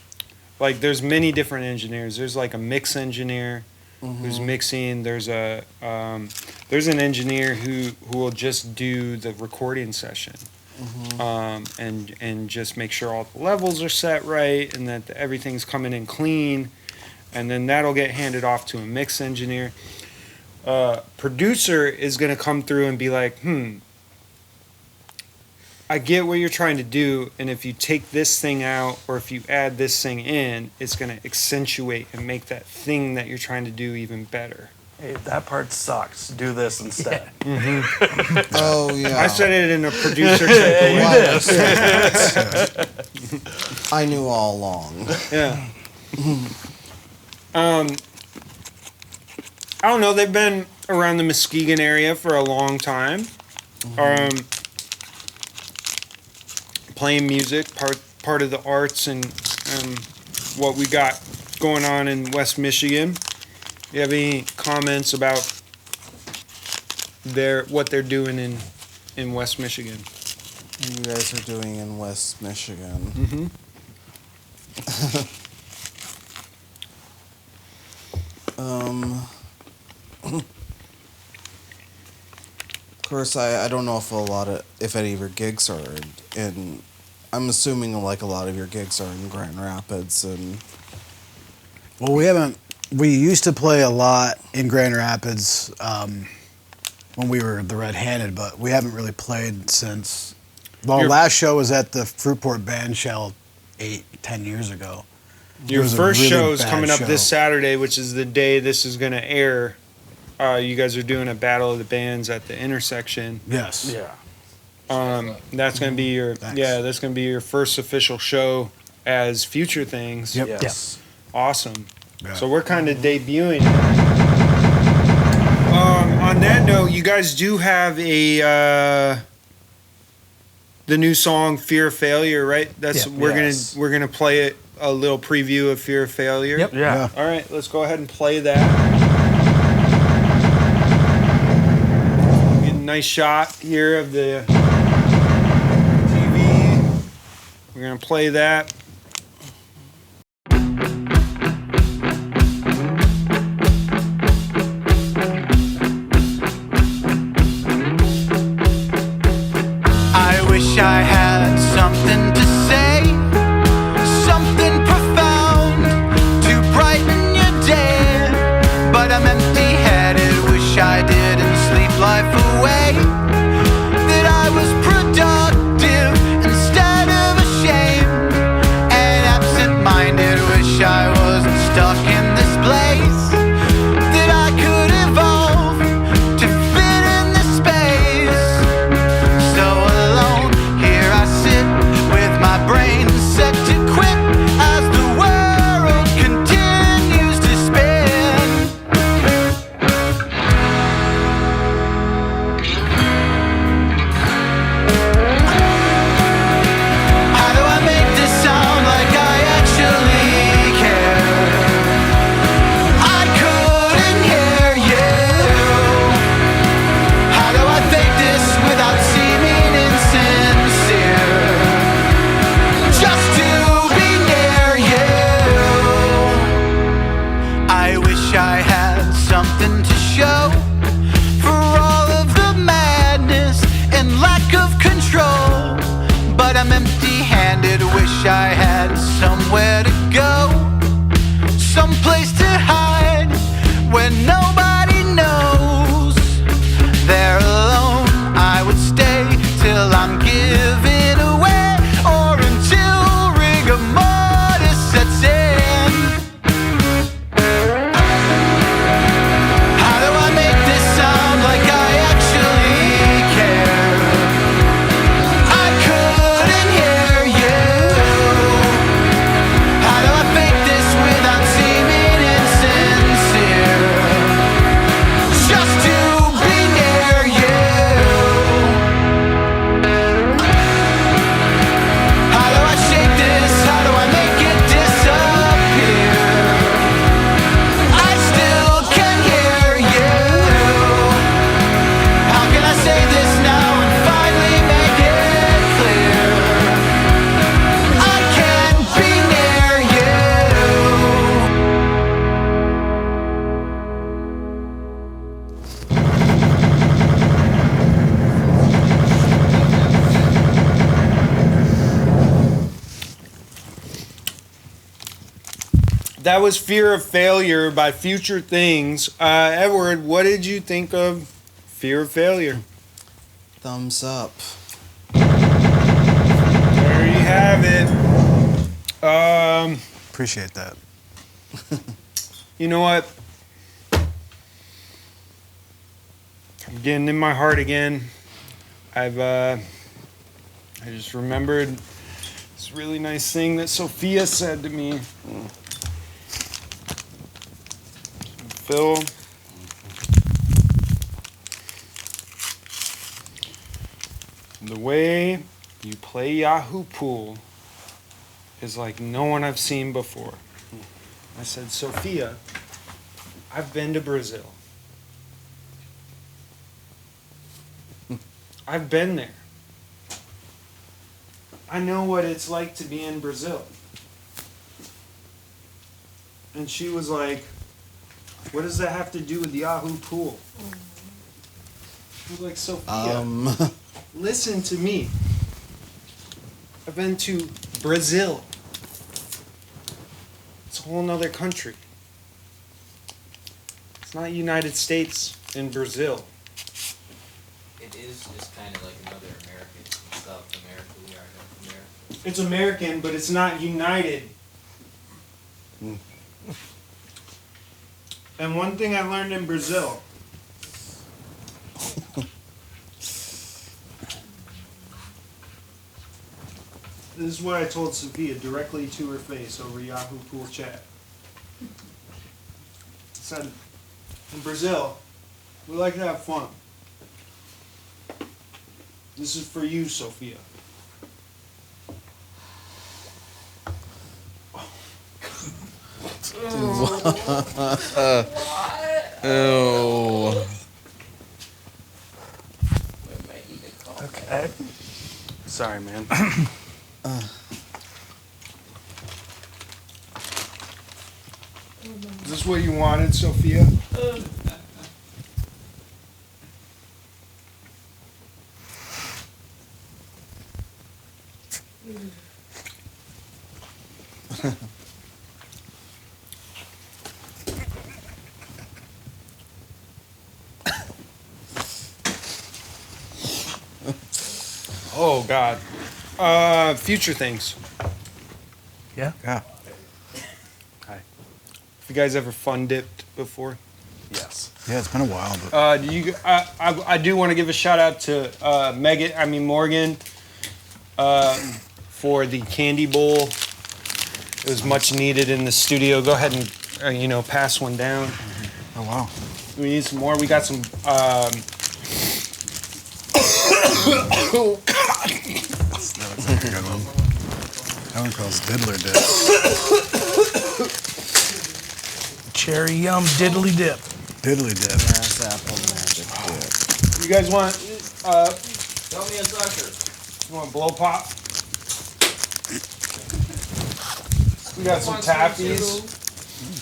Speaker 2: like there's many different engineers. There's like a mix engineer who's mixing. There's an engineer who will just do the recording session, and just make sure all the levels are set right and that everything's coming in clean, and then that'll get handed off to a mix engineer. Producer is gonna come through and be like, I get what you're trying to do, and if you take this thing out or if you add this thing in, it's going to accentuate and make that thing that you're trying to do even better.
Speaker 13: Hey, that part sucks. Do this instead.
Speaker 4: Oh, yeah.
Speaker 2: I said it in a producer type of way.
Speaker 4: I knew all along.
Speaker 2: Yeah. I don't know. They've been around the Muskegon area for a long time. Playing music, part of the arts and what we got going on in West Michigan. You have any comments about what they're doing in West Michigan?
Speaker 4: You guys are doing in West Michigan. Of course, I don't know if any of your gigs are in. I'm assuming like a lot of your gigs are in Grand Rapids and.
Speaker 12: Well, we used to play a lot in Grand Rapids when we were the Red Handed, but we haven't really played since. Well, our last show was at the Fruitport Band Shell 8-10 years ago.
Speaker 2: Your first show is coming up this Saturday, which is the day this is going to air. You guys are doing a battle of the bands at the intersection.
Speaker 12: Yes.
Speaker 13: Yeah.
Speaker 2: That's going to be that's going to be your first official show as Future Things.
Speaker 12: Yep.
Speaker 13: Yes.
Speaker 2: Awesome. Yeah. So we're kind of debuting. On that note, you guys do have the new song "Fear of Failure," right? We're gonna play it, a little preview of "Fear of Failure."
Speaker 11: Yep.
Speaker 13: Yeah.
Speaker 2: All right, let's go ahead and play that. Get a nice shot here of the TV. We're gonna play that.
Speaker 14: Wish I had something to say, something profound to brighten your day, but I'm empty-headed, wish I didn't sleep life away, that I was productive instead of ashamed, wish I had something to show for all of the madness and lack of control. But I'm empty-handed, wish I had somewhere to go, someplace to hide where nobody knows. There alone I would stay till I'm given away, or until rigor mortis sets in. How do I make this sound like I actually care? I couldn't hear you. How do I fake this without seeming insincere? Just to be near you. How do I shake this? How do I make it disappear? I still can hear you. How can I say this now and finally make it clear? I can't be near you.
Speaker 2: That was Fear of Failure by Future Things. Edward, what did you think of Fear of Failure?
Speaker 4: Thumbs up.
Speaker 2: There you have it.
Speaker 12: Appreciate that.
Speaker 2: You know what? I'm getting in my heart again. I just remembered this really nice thing that Sophia said to me. Phill. The way you play Yahoo Pool is like no one I've seen before. I said, Sophia, I've been to Brazil. I've been there. I know what it's like to be in Brazil. And she was like, what does that have to do with Yahoo Pool? I was like, Sophia, listen to me. I've been to Brazil. It's a whole nother country. It's not United States in Brazil.
Speaker 15: It is just kind of like another American. South America, we are North America.
Speaker 2: It's American, but it's not united. And one thing I learned in Brazil. This is what I told Sophia directly to her face over Yahoo Pool chat. I said, in Brazil, we like to have fun. This is for you, Sophia.
Speaker 5: Ew.
Speaker 13: Okay. Sorry, man.
Speaker 2: Is this what you wanted, Sophia? Oh God. Future Things.
Speaker 11: Yeah.
Speaker 12: Yeah.
Speaker 2: Hi. Have you guys ever fun dipped before?
Speaker 13: Yes.
Speaker 12: Yeah, it's been a while. But
Speaker 2: I do want to give a shout out to Morgan, for the candy bowl. It was much needed in the studio. Go ahead and pass one down.
Speaker 12: Oh wow.
Speaker 2: We need some more. We got some.
Speaker 12: Oh God. That looks like a good one. That one calls diddler dip.
Speaker 11: Cherry yum diddly dip.
Speaker 12: Diddly dip.
Speaker 4: Grass apple magic dip.
Speaker 2: You guys want?
Speaker 15: Tell me a sucker.
Speaker 2: You want blow pop? We got some taffies.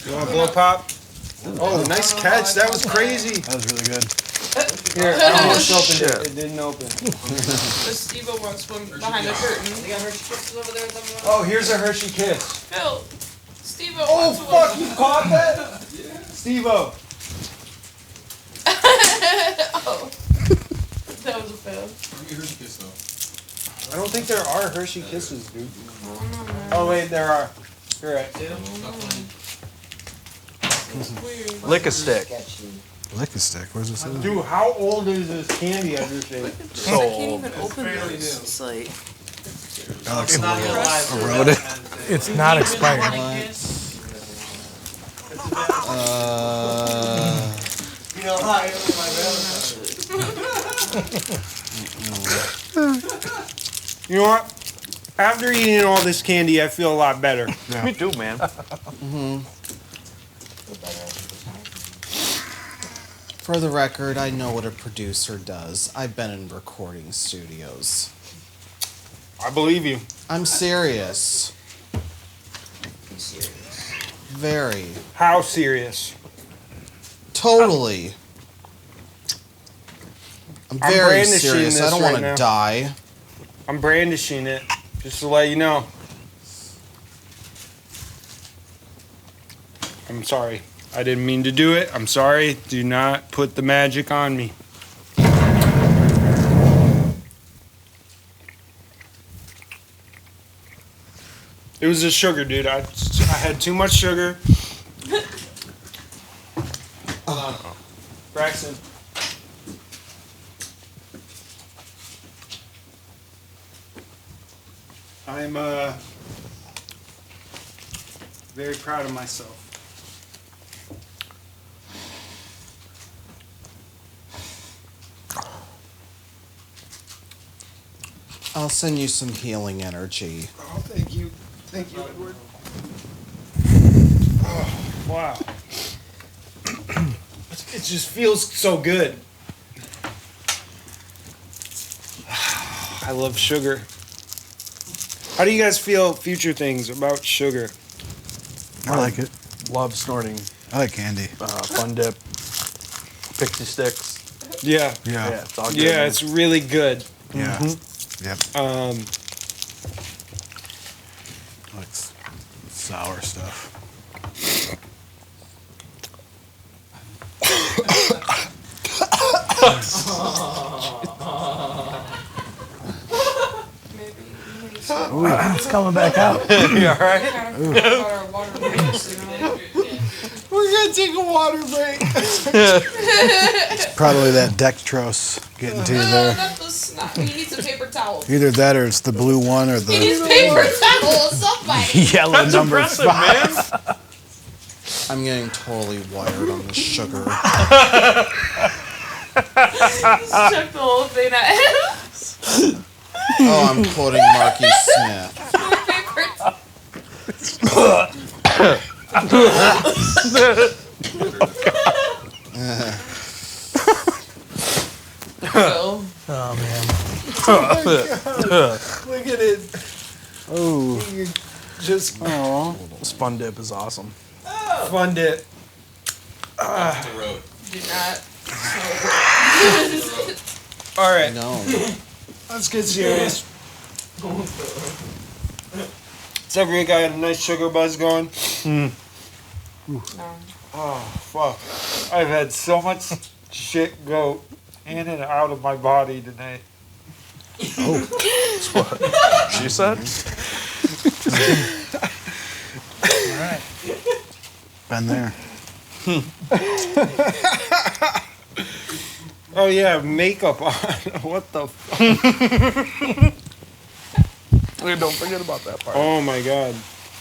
Speaker 2: You want blow pop? Oh, nice catch. That was crazy.
Speaker 12: That was really good.
Speaker 2: Here, I almost opened it. It didn't open.
Speaker 9: The Steve-O wants one behind the curtain.
Speaker 15: They got Hershey Kisses over there.
Speaker 2: Oh, here's a Hershey Kiss.
Speaker 9: Phill, Steve-O
Speaker 2: Oh,
Speaker 9: wants
Speaker 2: fuck,
Speaker 9: one.
Speaker 2: you caught that? Steve-O.
Speaker 9: Oh. That was a fail.
Speaker 6: Hershey Kiss, though.
Speaker 2: I don't think there are Hershey Kisses, dude. Oh, wait, there are. You're right.
Speaker 13: Lick a stick.
Speaker 12: Lick a stick. Where's this?
Speaker 2: Dude, how old is this candy everything?
Speaker 3: I can't even open this. It's like.
Speaker 12: That looks a little
Speaker 11: eroded. It's not expired.
Speaker 8: You know how I open my valentine's.
Speaker 2: You know what? After eating all this candy, I feel a lot better.
Speaker 13: Yeah. Me too, man.
Speaker 4: For the record, I know what a producer does. I've been in recording studios.
Speaker 2: I believe you.
Speaker 4: I'm serious. Very.
Speaker 2: How serious?
Speaker 4: Totally. I'm very
Speaker 2: brandishing
Speaker 4: serious. I
Speaker 2: this
Speaker 4: don't
Speaker 2: right
Speaker 4: want to
Speaker 2: now.
Speaker 4: die.
Speaker 2: I'm brandishing it, just to let you know. I'm sorry. I didn't mean to do it. I'm sorry. Do not put the magic on me. It was the sugar, dude. I had too much sugar. Braxton. I'm very proud of myself.
Speaker 4: I'll send you some healing energy.
Speaker 2: Oh, thank you. Thank you, Edward. Oh, wow. It just feels so good. I love sugar. How do you guys feel future things about sugar?
Speaker 12: I like it.
Speaker 13: Love snorting.
Speaker 12: I like candy.
Speaker 13: Fun dip. Pixie sticks.
Speaker 2: Yeah.
Speaker 12: Yeah.
Speaker 13: Yeah, it's all good.
Speaker 2: Yeah,
Speaker 13: man.
Speaker 2: it's really good.
Speaker 12: Yeah. Yep. I like sour stuff.
Speaker 11: Ooh, it's coming back out.
Speaker 13: You all right?
Speaker 2: We're gonna take a water break.
Speaker 12: It's probably that dextrose getting to you there.
Speaker 9: Not the snot. He needs a paper towel.
Speaker 12: Either that or it's the blue one or
Speaker 9: He needs
Speaker 12: the
Speaker 9: paper towels. Somebody.
Speaker 12: yellow
Speaker 13: That's
Speaker 12: number
Speaker 13: impressive,
Speaker 12: 5.
Speaker 13: man.
Speaker 4: I'm getting totally wired on the sugar.
Speaker 9: Chuck the whole thing at him.
Speaker 4: Oh, I'm quoting Marky Smith.
Speaker 11: Oh man.
Speaker 2: Look at it.
Speaker 12: Oh.
Speaker 2: Just
Speaker 13: Spun dip is awesome.
Speaker 2: fun dip.
Speaker 6: The road.
Speaker 9: Do not.
Speaker 2: All right.
Speaker 4: No.
Speaker 2: Let's get serious. What's up, Rick? I got a nice sugar buzz going.
Speaker 9: No.
Speaker 2: Oh, fuck. I've had so much shit go in and out of my body tonight.
Speaker 13: That's what she said.
Speaker 11: All right.
Speaker 12: Been there.
Speaker 2: Oh, yeah, makeup on. What the fuck?
Speaker 13: Hey, don't forget about that part.
Speaker 2: Oh, my God.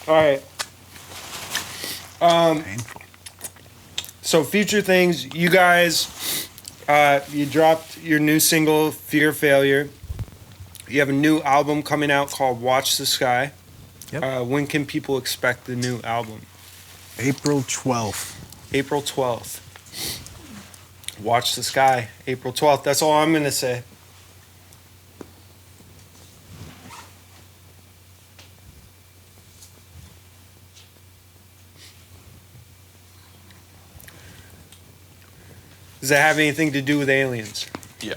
Speaker 2: All right.
Speaker 12: Painful.
Speaker 2: So, future things. You guys, you dropped your new single, Fear Failure. You have a new album coming out called Watch the Sky.
Speaker 12: Yep.
Speaker 2: When can people expect the new album?
Speaker 12: April 12th.
Speaker 2: April 12th. Watch the Sky, April 12th. That's all I'm going to say. Does it have anything to do with aliens?
Speaker 13: Yeah.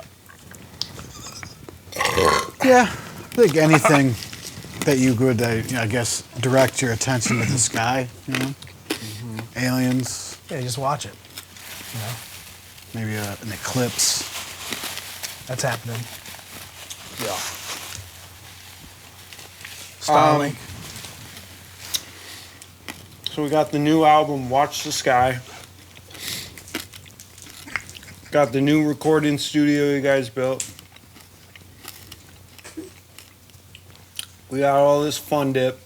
Speaker 12: Yeah, I think anything that you could, I guess, direct your attention to the sky, you know? Aliens,
Speaker 11: Yeah, just watch it. You know,
Speaker 12: maybe an eclipse.
Speaker 11: that's happening.
Speaker 13: Yeah.
Speaker 11: Starlink.
Speaker 2: So we got the new album, Watch the Sky. Got the new recording studio you guys built. We got all this fun dip.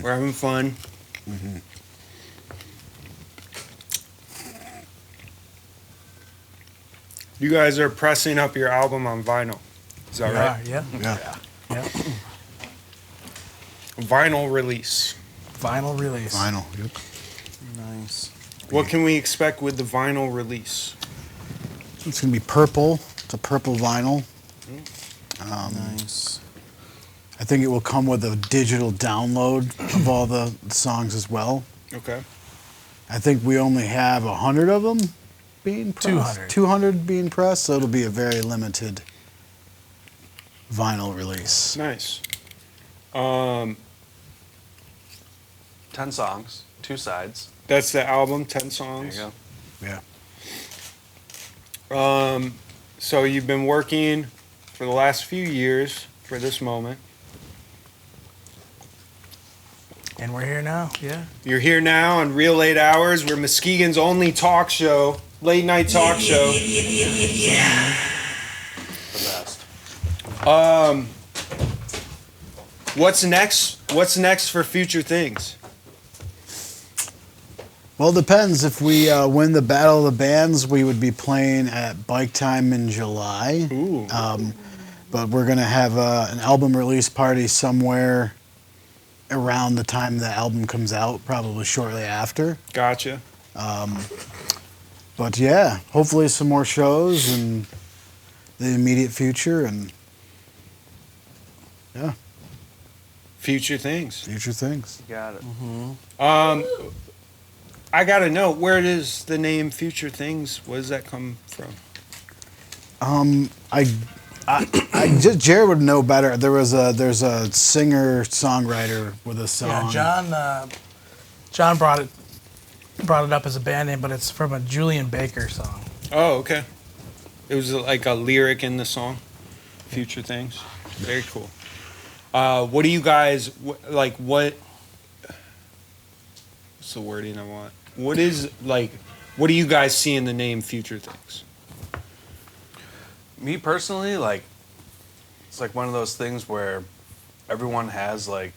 Speaker 2: We're having fun. You guys are pressing up your album on vinyl. Is that
Speaker 11: We
Speaker 2: right?
Speaker 11: are, yeah. Yeah.
Speaker 2: Vinyl release.
Speaker 11: Vinyl release.
Speaker 12: Vinyl, yep.
Speaker 4: Nice.
Speaker 2: What can we expect with the vinyl release?
Speaker 12: It's going to be purple. It's a purple vinyl.
Speaker 4: Nice.
Speaker 12: I think it will come with a digital download of all the songs as well.
Speaker 2: Okay.
Speaker 12: I think we only have 100 of them being pressed.
Speaker 11: 200.
Speaker 12: 200 being pressed, so it'll be a very limited vinyl release.
Speaker 2: Nice.
Speaker 13: 10 songs, 2 sides.
Speaker 2: That's the album, 10 songs.
Speaker 13: There you
Speaker 12: Yeah.
Speaker 2: So you've been working for the last few years for this moment.
Speaker 11: And we're here now, yeah.
Speaker 2: You're here now on Real 8 Hours. We're Muskegon's only talk show, late night talk show.
Speaker 13: The best.
Speaker 2: What's next? What's next for future things?
Speaker 12: Well, it depends. If we win the Battle of the Bands, we would be playing at Bike Time in July.
Speaker 2: Ooh.
Speaker 12: But we're going to have an album release party somewhere around the time the album comes out, probably shortly after.
Speaker 2: Gotcha.
Speaker 12: But yeah, hopefully some more shows in the immediate future, and yeah,
Speaker 2: Future things.
Speaker 12: future things.
Speaker 13: You got it.
Speaker 2: I gotta know, where does the name Future Things? Where does that come from?
Speaker 12: Jared would know better. There's a singer songwriter with a song.
Speaker 11: Yeah, John brought it up as a band name, but it's from a Julian Baker song.
Speaker 2: Oh, okay. It was like a lyric in the song, Future Things. Very cool. What do you guys like? What's the wording I want? What do you guys see in the name Future Things?
Speaker 13: Me personally, like, it's like one of those things where everyone has like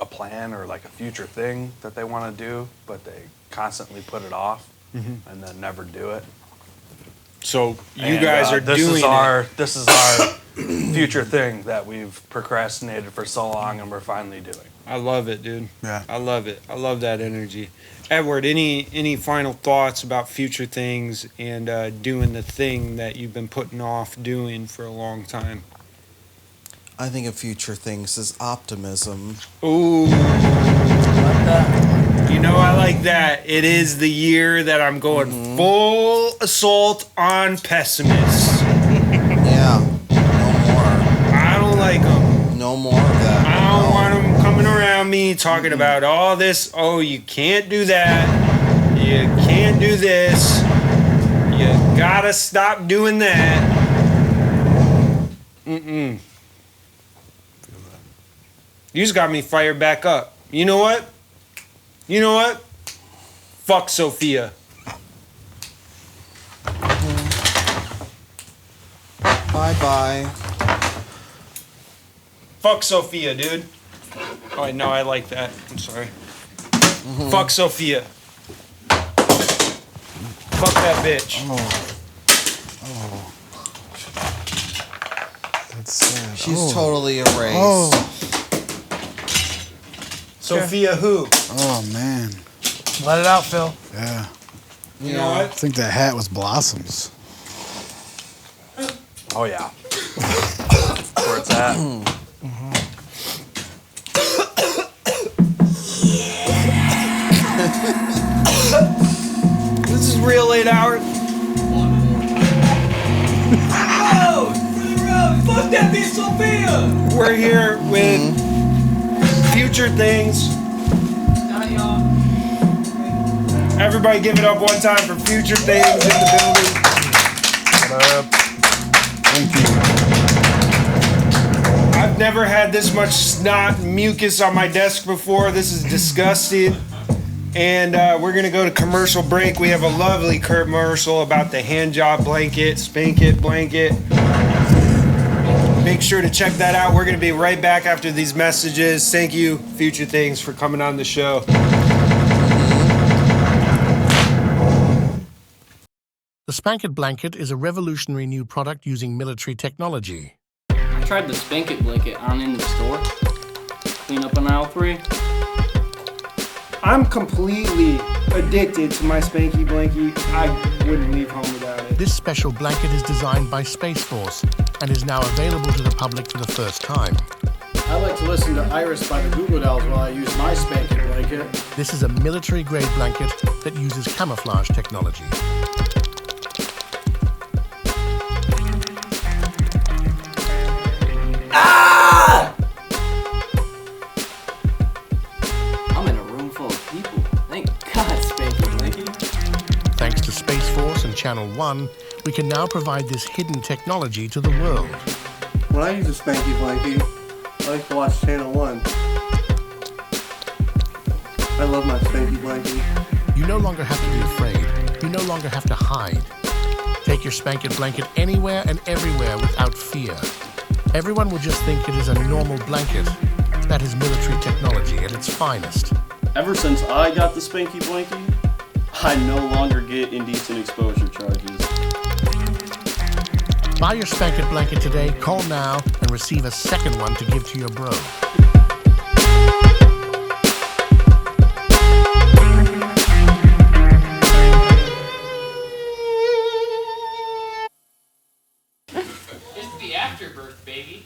Speaker 13: a plan or like a future thing that they want to do, but they constantly put it off and then never do it.
Speaker 2: So you guys are
Speaker 13: this
Speaker 2: doing
Speaker 13: is our this is our future thing that we've procrastinated for so long and we're finally doing.
Speaker 2: I love it, dude.
Speaker 12: Yeah.
Speaker 2: I love it. I love that energy. Edward, any final thoughts about Future Things and doing the thing that you've been putting off doing for a long time?
Speaker 4: I think of future things as optimism.
Speaker 2: Ooh. You know, I like that. It is the year that I'm going full assault on pessimists.
Speaker 4: Yeah. No more.
Speaker 2: I don't like them.
Speaker 4: No more of that.
Speaker 2: I don't want them coming around me talking about all this. Oh, you can't do that. You can't do this. You gotta stop doing that. Mm-mm. You just got me fired back up. You know what? You know what? Fuck Sophia.
Speaker 4: Bye-bye.
Speaker 2: Fuck Sophia, dude. Oh, no, I like that. I'm sorry. Fuck Sophia. Fuck that bitch.
Speaker 12: Oh. That's sad.
Speaker 4: She's totally erased.
Speaker 12: Oh.
Speaker 2: Sophia who?
Speaker 12: Oh, man.
Speaker 11: Let it out, Phil.
Speaker 12: Yeah.
Speaker 2: You know
Speaker 12: I
Speaker 2: what?
Speaker 12: think that hat was Blossoms.
Speaker 13: Oh yeah. Where it's at.
Speaker 2: This is real 8 hours.
Speaker 1: Fuck that bitch, Sophia!
Speaker 2: We're here with Future Things. Everybody give it up one time for Future Things in the building. What up? Thank you. I've never had this much snot and mucus on my desk before. This is disgusting. And we're going to go to commercial break. We have a lovely commercial about the hand job blanket, Spank It blanket. Make sure to check that out. We're going to be right back after these messages. Thank you, Future Things, for coming on the show.
Speaker 16: The Spank It blanket is a revolutionary new product using military technology.
Speaker 10: I tried the Spank It blanket on in the store. Clean up on aisle 3.
Speaker 2: I'm completely addicted to my Spanky Blanky. I wouldn't leave home without it.
Speaker 16: This special blanket is designed by Space Force and is now available to the public for the first time.
Speaker 17: I like to listen to Iris by the Goo Goo Dolls while I use my Spank It blanket.
Speaker 16: This is a military-grade blanket that uses camouflage technology.
Speaker 10: I'm in a room full of people. Thank God, Spanky Blanky.
Speaker 16: Thanks to Space Force and Channel 1, we can now provide this hidden technology to the world.
Speaker 5: When I use a Spanky Blanky, I like to watch Channel 1. I love my Spanky Blanky.
Speaker 16: You no longer have to be afraid. You no longer have to hide. Take your Spank It blanket anywhere and everywhere without fear. Everyone will just think it is a normal blanket. That is military technology at its finest.
Speaker 18: Ever since I got the Spanky Blanky, I no longer get indecent exposure charges.
Speaker 16: Buy your Spank It blanket today, call now, and receive a second one to give to your bro.
Speaker 15: It's the afterbirth, baby.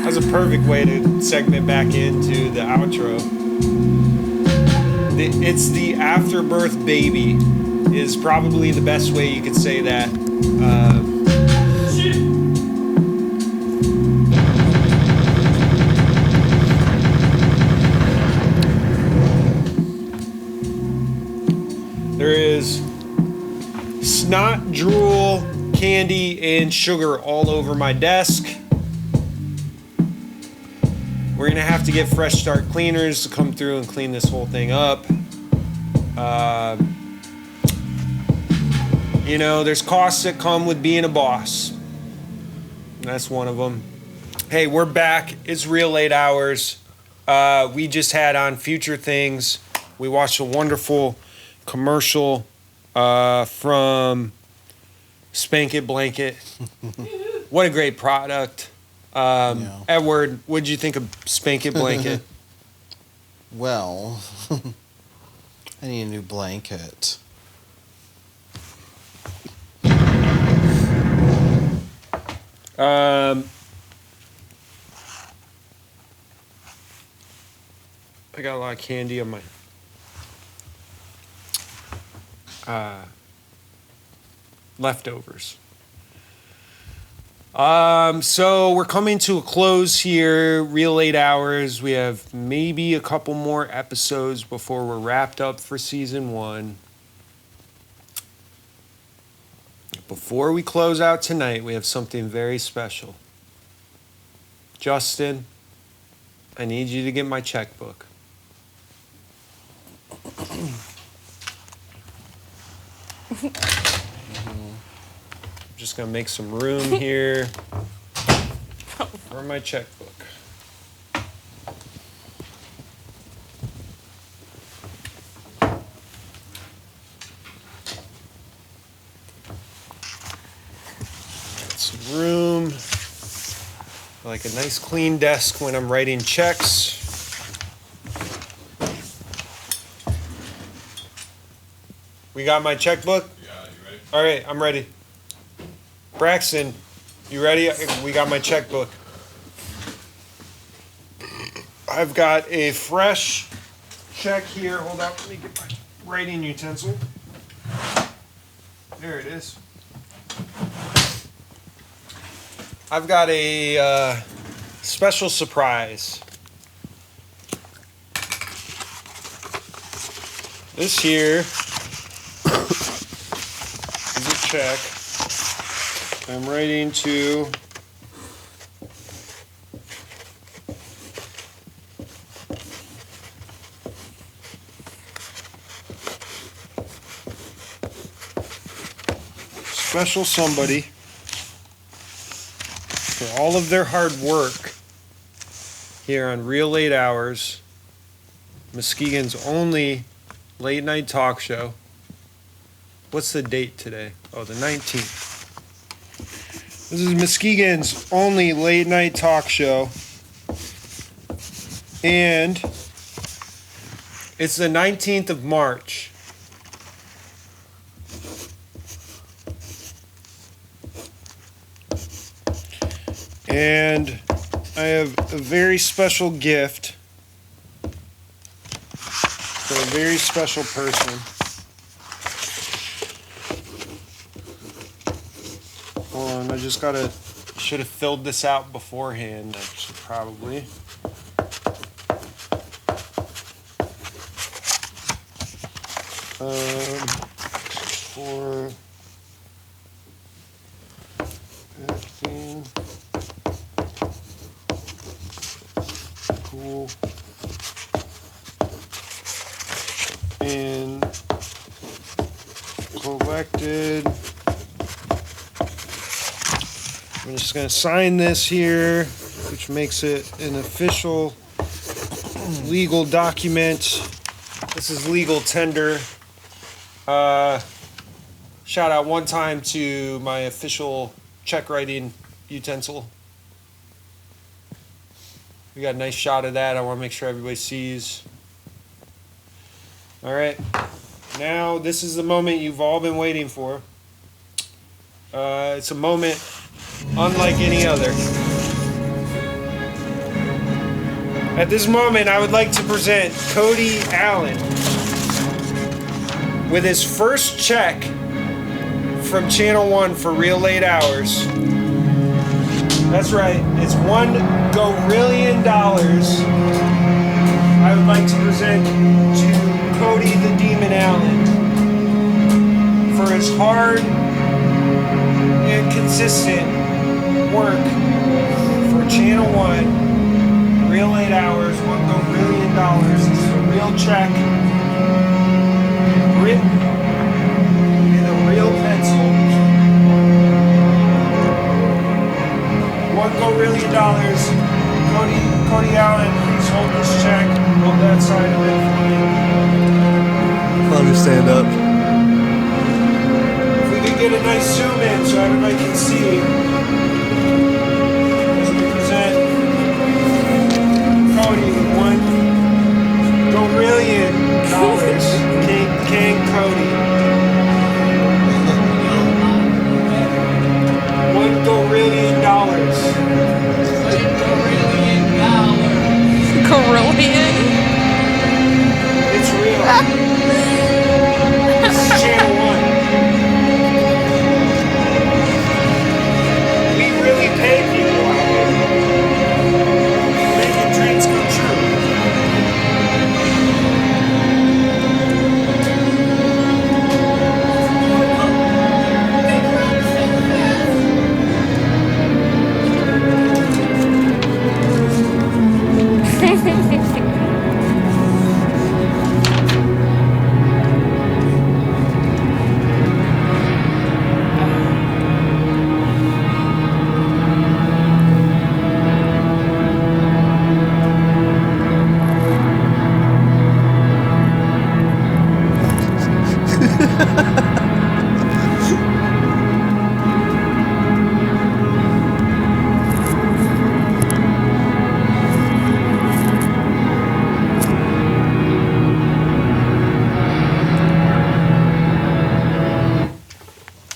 Speaker 2: That's a perfect way to segment back into the outro. It's the afterbirth baby is probably the best way you could say that. There is snot, drool, candy, and sugar all over my desk. We're gonna have to get Fresh Start cleaners to come through and clean this whole thing up. You know, there's costs that come with being a boss. That's one of them. Hey, we're back. It's real 8 hours. We just had on Future Things. We watched a wonderful commercial from Spank It Blanket. What a great product. Edward, what did you think of Spank It Blanket?
Speaker 4: Well, I need a new blanket.
Speaker 2: I got a lot of candy on my leftovers. So we're coming to a close here, real 8 hours. We have maybe a couple more episodes before we're wrapped up for season 1. Before we close out tonight, we have something very special. Justin, I need you to get my checkbook. Just gonna make some room here for my checkbook. Got some room. I like a nice clean desk when I'm writing checks. We got my checkbook? Yeah, you ready? All right, I'm ready. Braxton, you ready? We got my checkbook. I've got a fresh check here. Hold on, let me get my writing utensil. There it is. I've got a special surprise. This here is a check. I'm writing to special somebody for all of their hard work here on Real Late Hours, Muskegon's only late night talk show. What's the date today? Oh, the 19th. This is Muskegon's only late night talk show. And it's the 19th of March. And I have a very special gift for a very special person. Hold on, I just should have filled this out beforehand, actually, probably. For 15. Cool. And collected. I'm just going to sign this here, which makes it an official legal document. This is legal tender. Shout out one time to my official check writing utensil. We got a nice shot of that. I want to make sure everybody sees. All right. Now, this is the moment you've all been waiting for. It's a moment unlike any other. At this moment, I would like to present Cody Allen with his first check from Channel 1 for Real Late Hours. That's right, it's $1 gorillion. I would like to present to Cody the Demon Allen for his hard and consistent work for Channel 1, Real Late Hours, $1 gorillion. This is a real check, written in a real pencil. $1 gorillion. Cody Allen, please hold this check. Hold that side of it for me.
Speaker 5: Let me stand up.
Speaker 2: If we could get a nice zoom in so everybody can see as we present Cody with $1 gorillion. King Cody. $1 gorillion.
Speaker 3: Gorillion?
Speaker 2: It's real. This is Channel 1. We really pay people out here. Making dreams come true.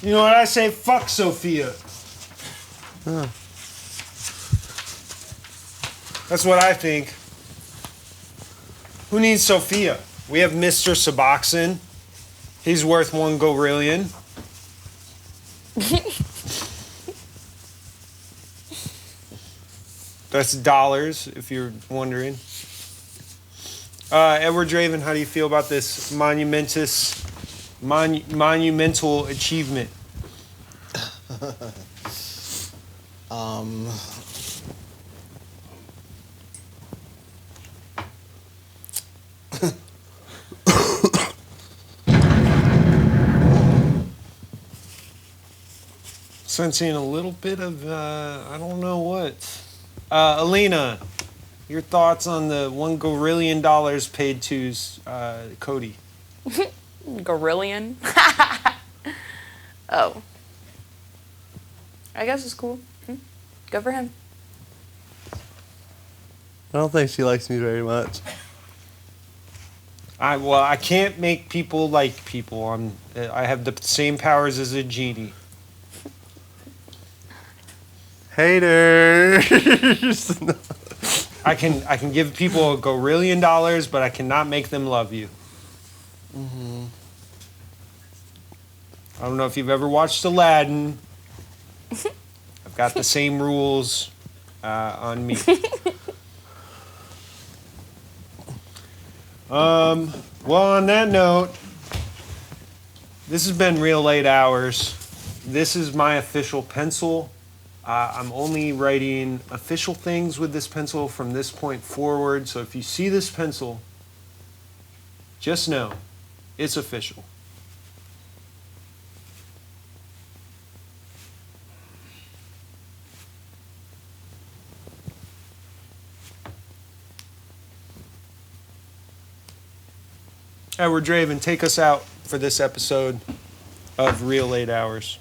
Speaker 2: You know what I say? Fuck Sophia. That's what I think. Who needs Sophia? We have Mr. Suboxone. He's worth 1 gorillion. That's dollars, if you're wondering. Edward Draven, how do you feel about this monumental achievement? Sensing a little bit of, I don't know what. Alina, your thoughts on the $1 gorillion paid to Cody?
Speaker 3: Gorillion? Oh. I guess it's cool. Good for him.
Speaker 5: I don't think she likes me very much.
Speaker 2: I can't make people like people. I have the same powers as a genie.
Speaker 5: Haters.
Speaker 2: I can give people $1 gorillion, but I cannot make them love you.
Speaker 5: Mm-hmm.
Speaker 2: I don't know if you've ever watched Aladdin. I've got the same rules on me. Well, on that note, this has been Real Late Hours. This is my official pencil. I'm only writing official things with this pencil from this point forward. So if you see this pencil, just know it's official. Edward Draven, take us out for this episode of Real Late Hours.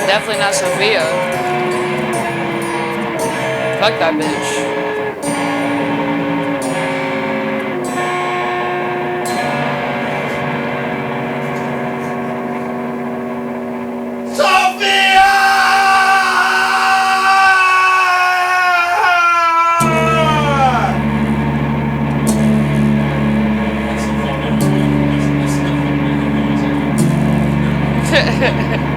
Speaker 3: Definitely not Sophia. Fuck that bitch.
Speaker 8: Sophia!
Speaker 3: Bye.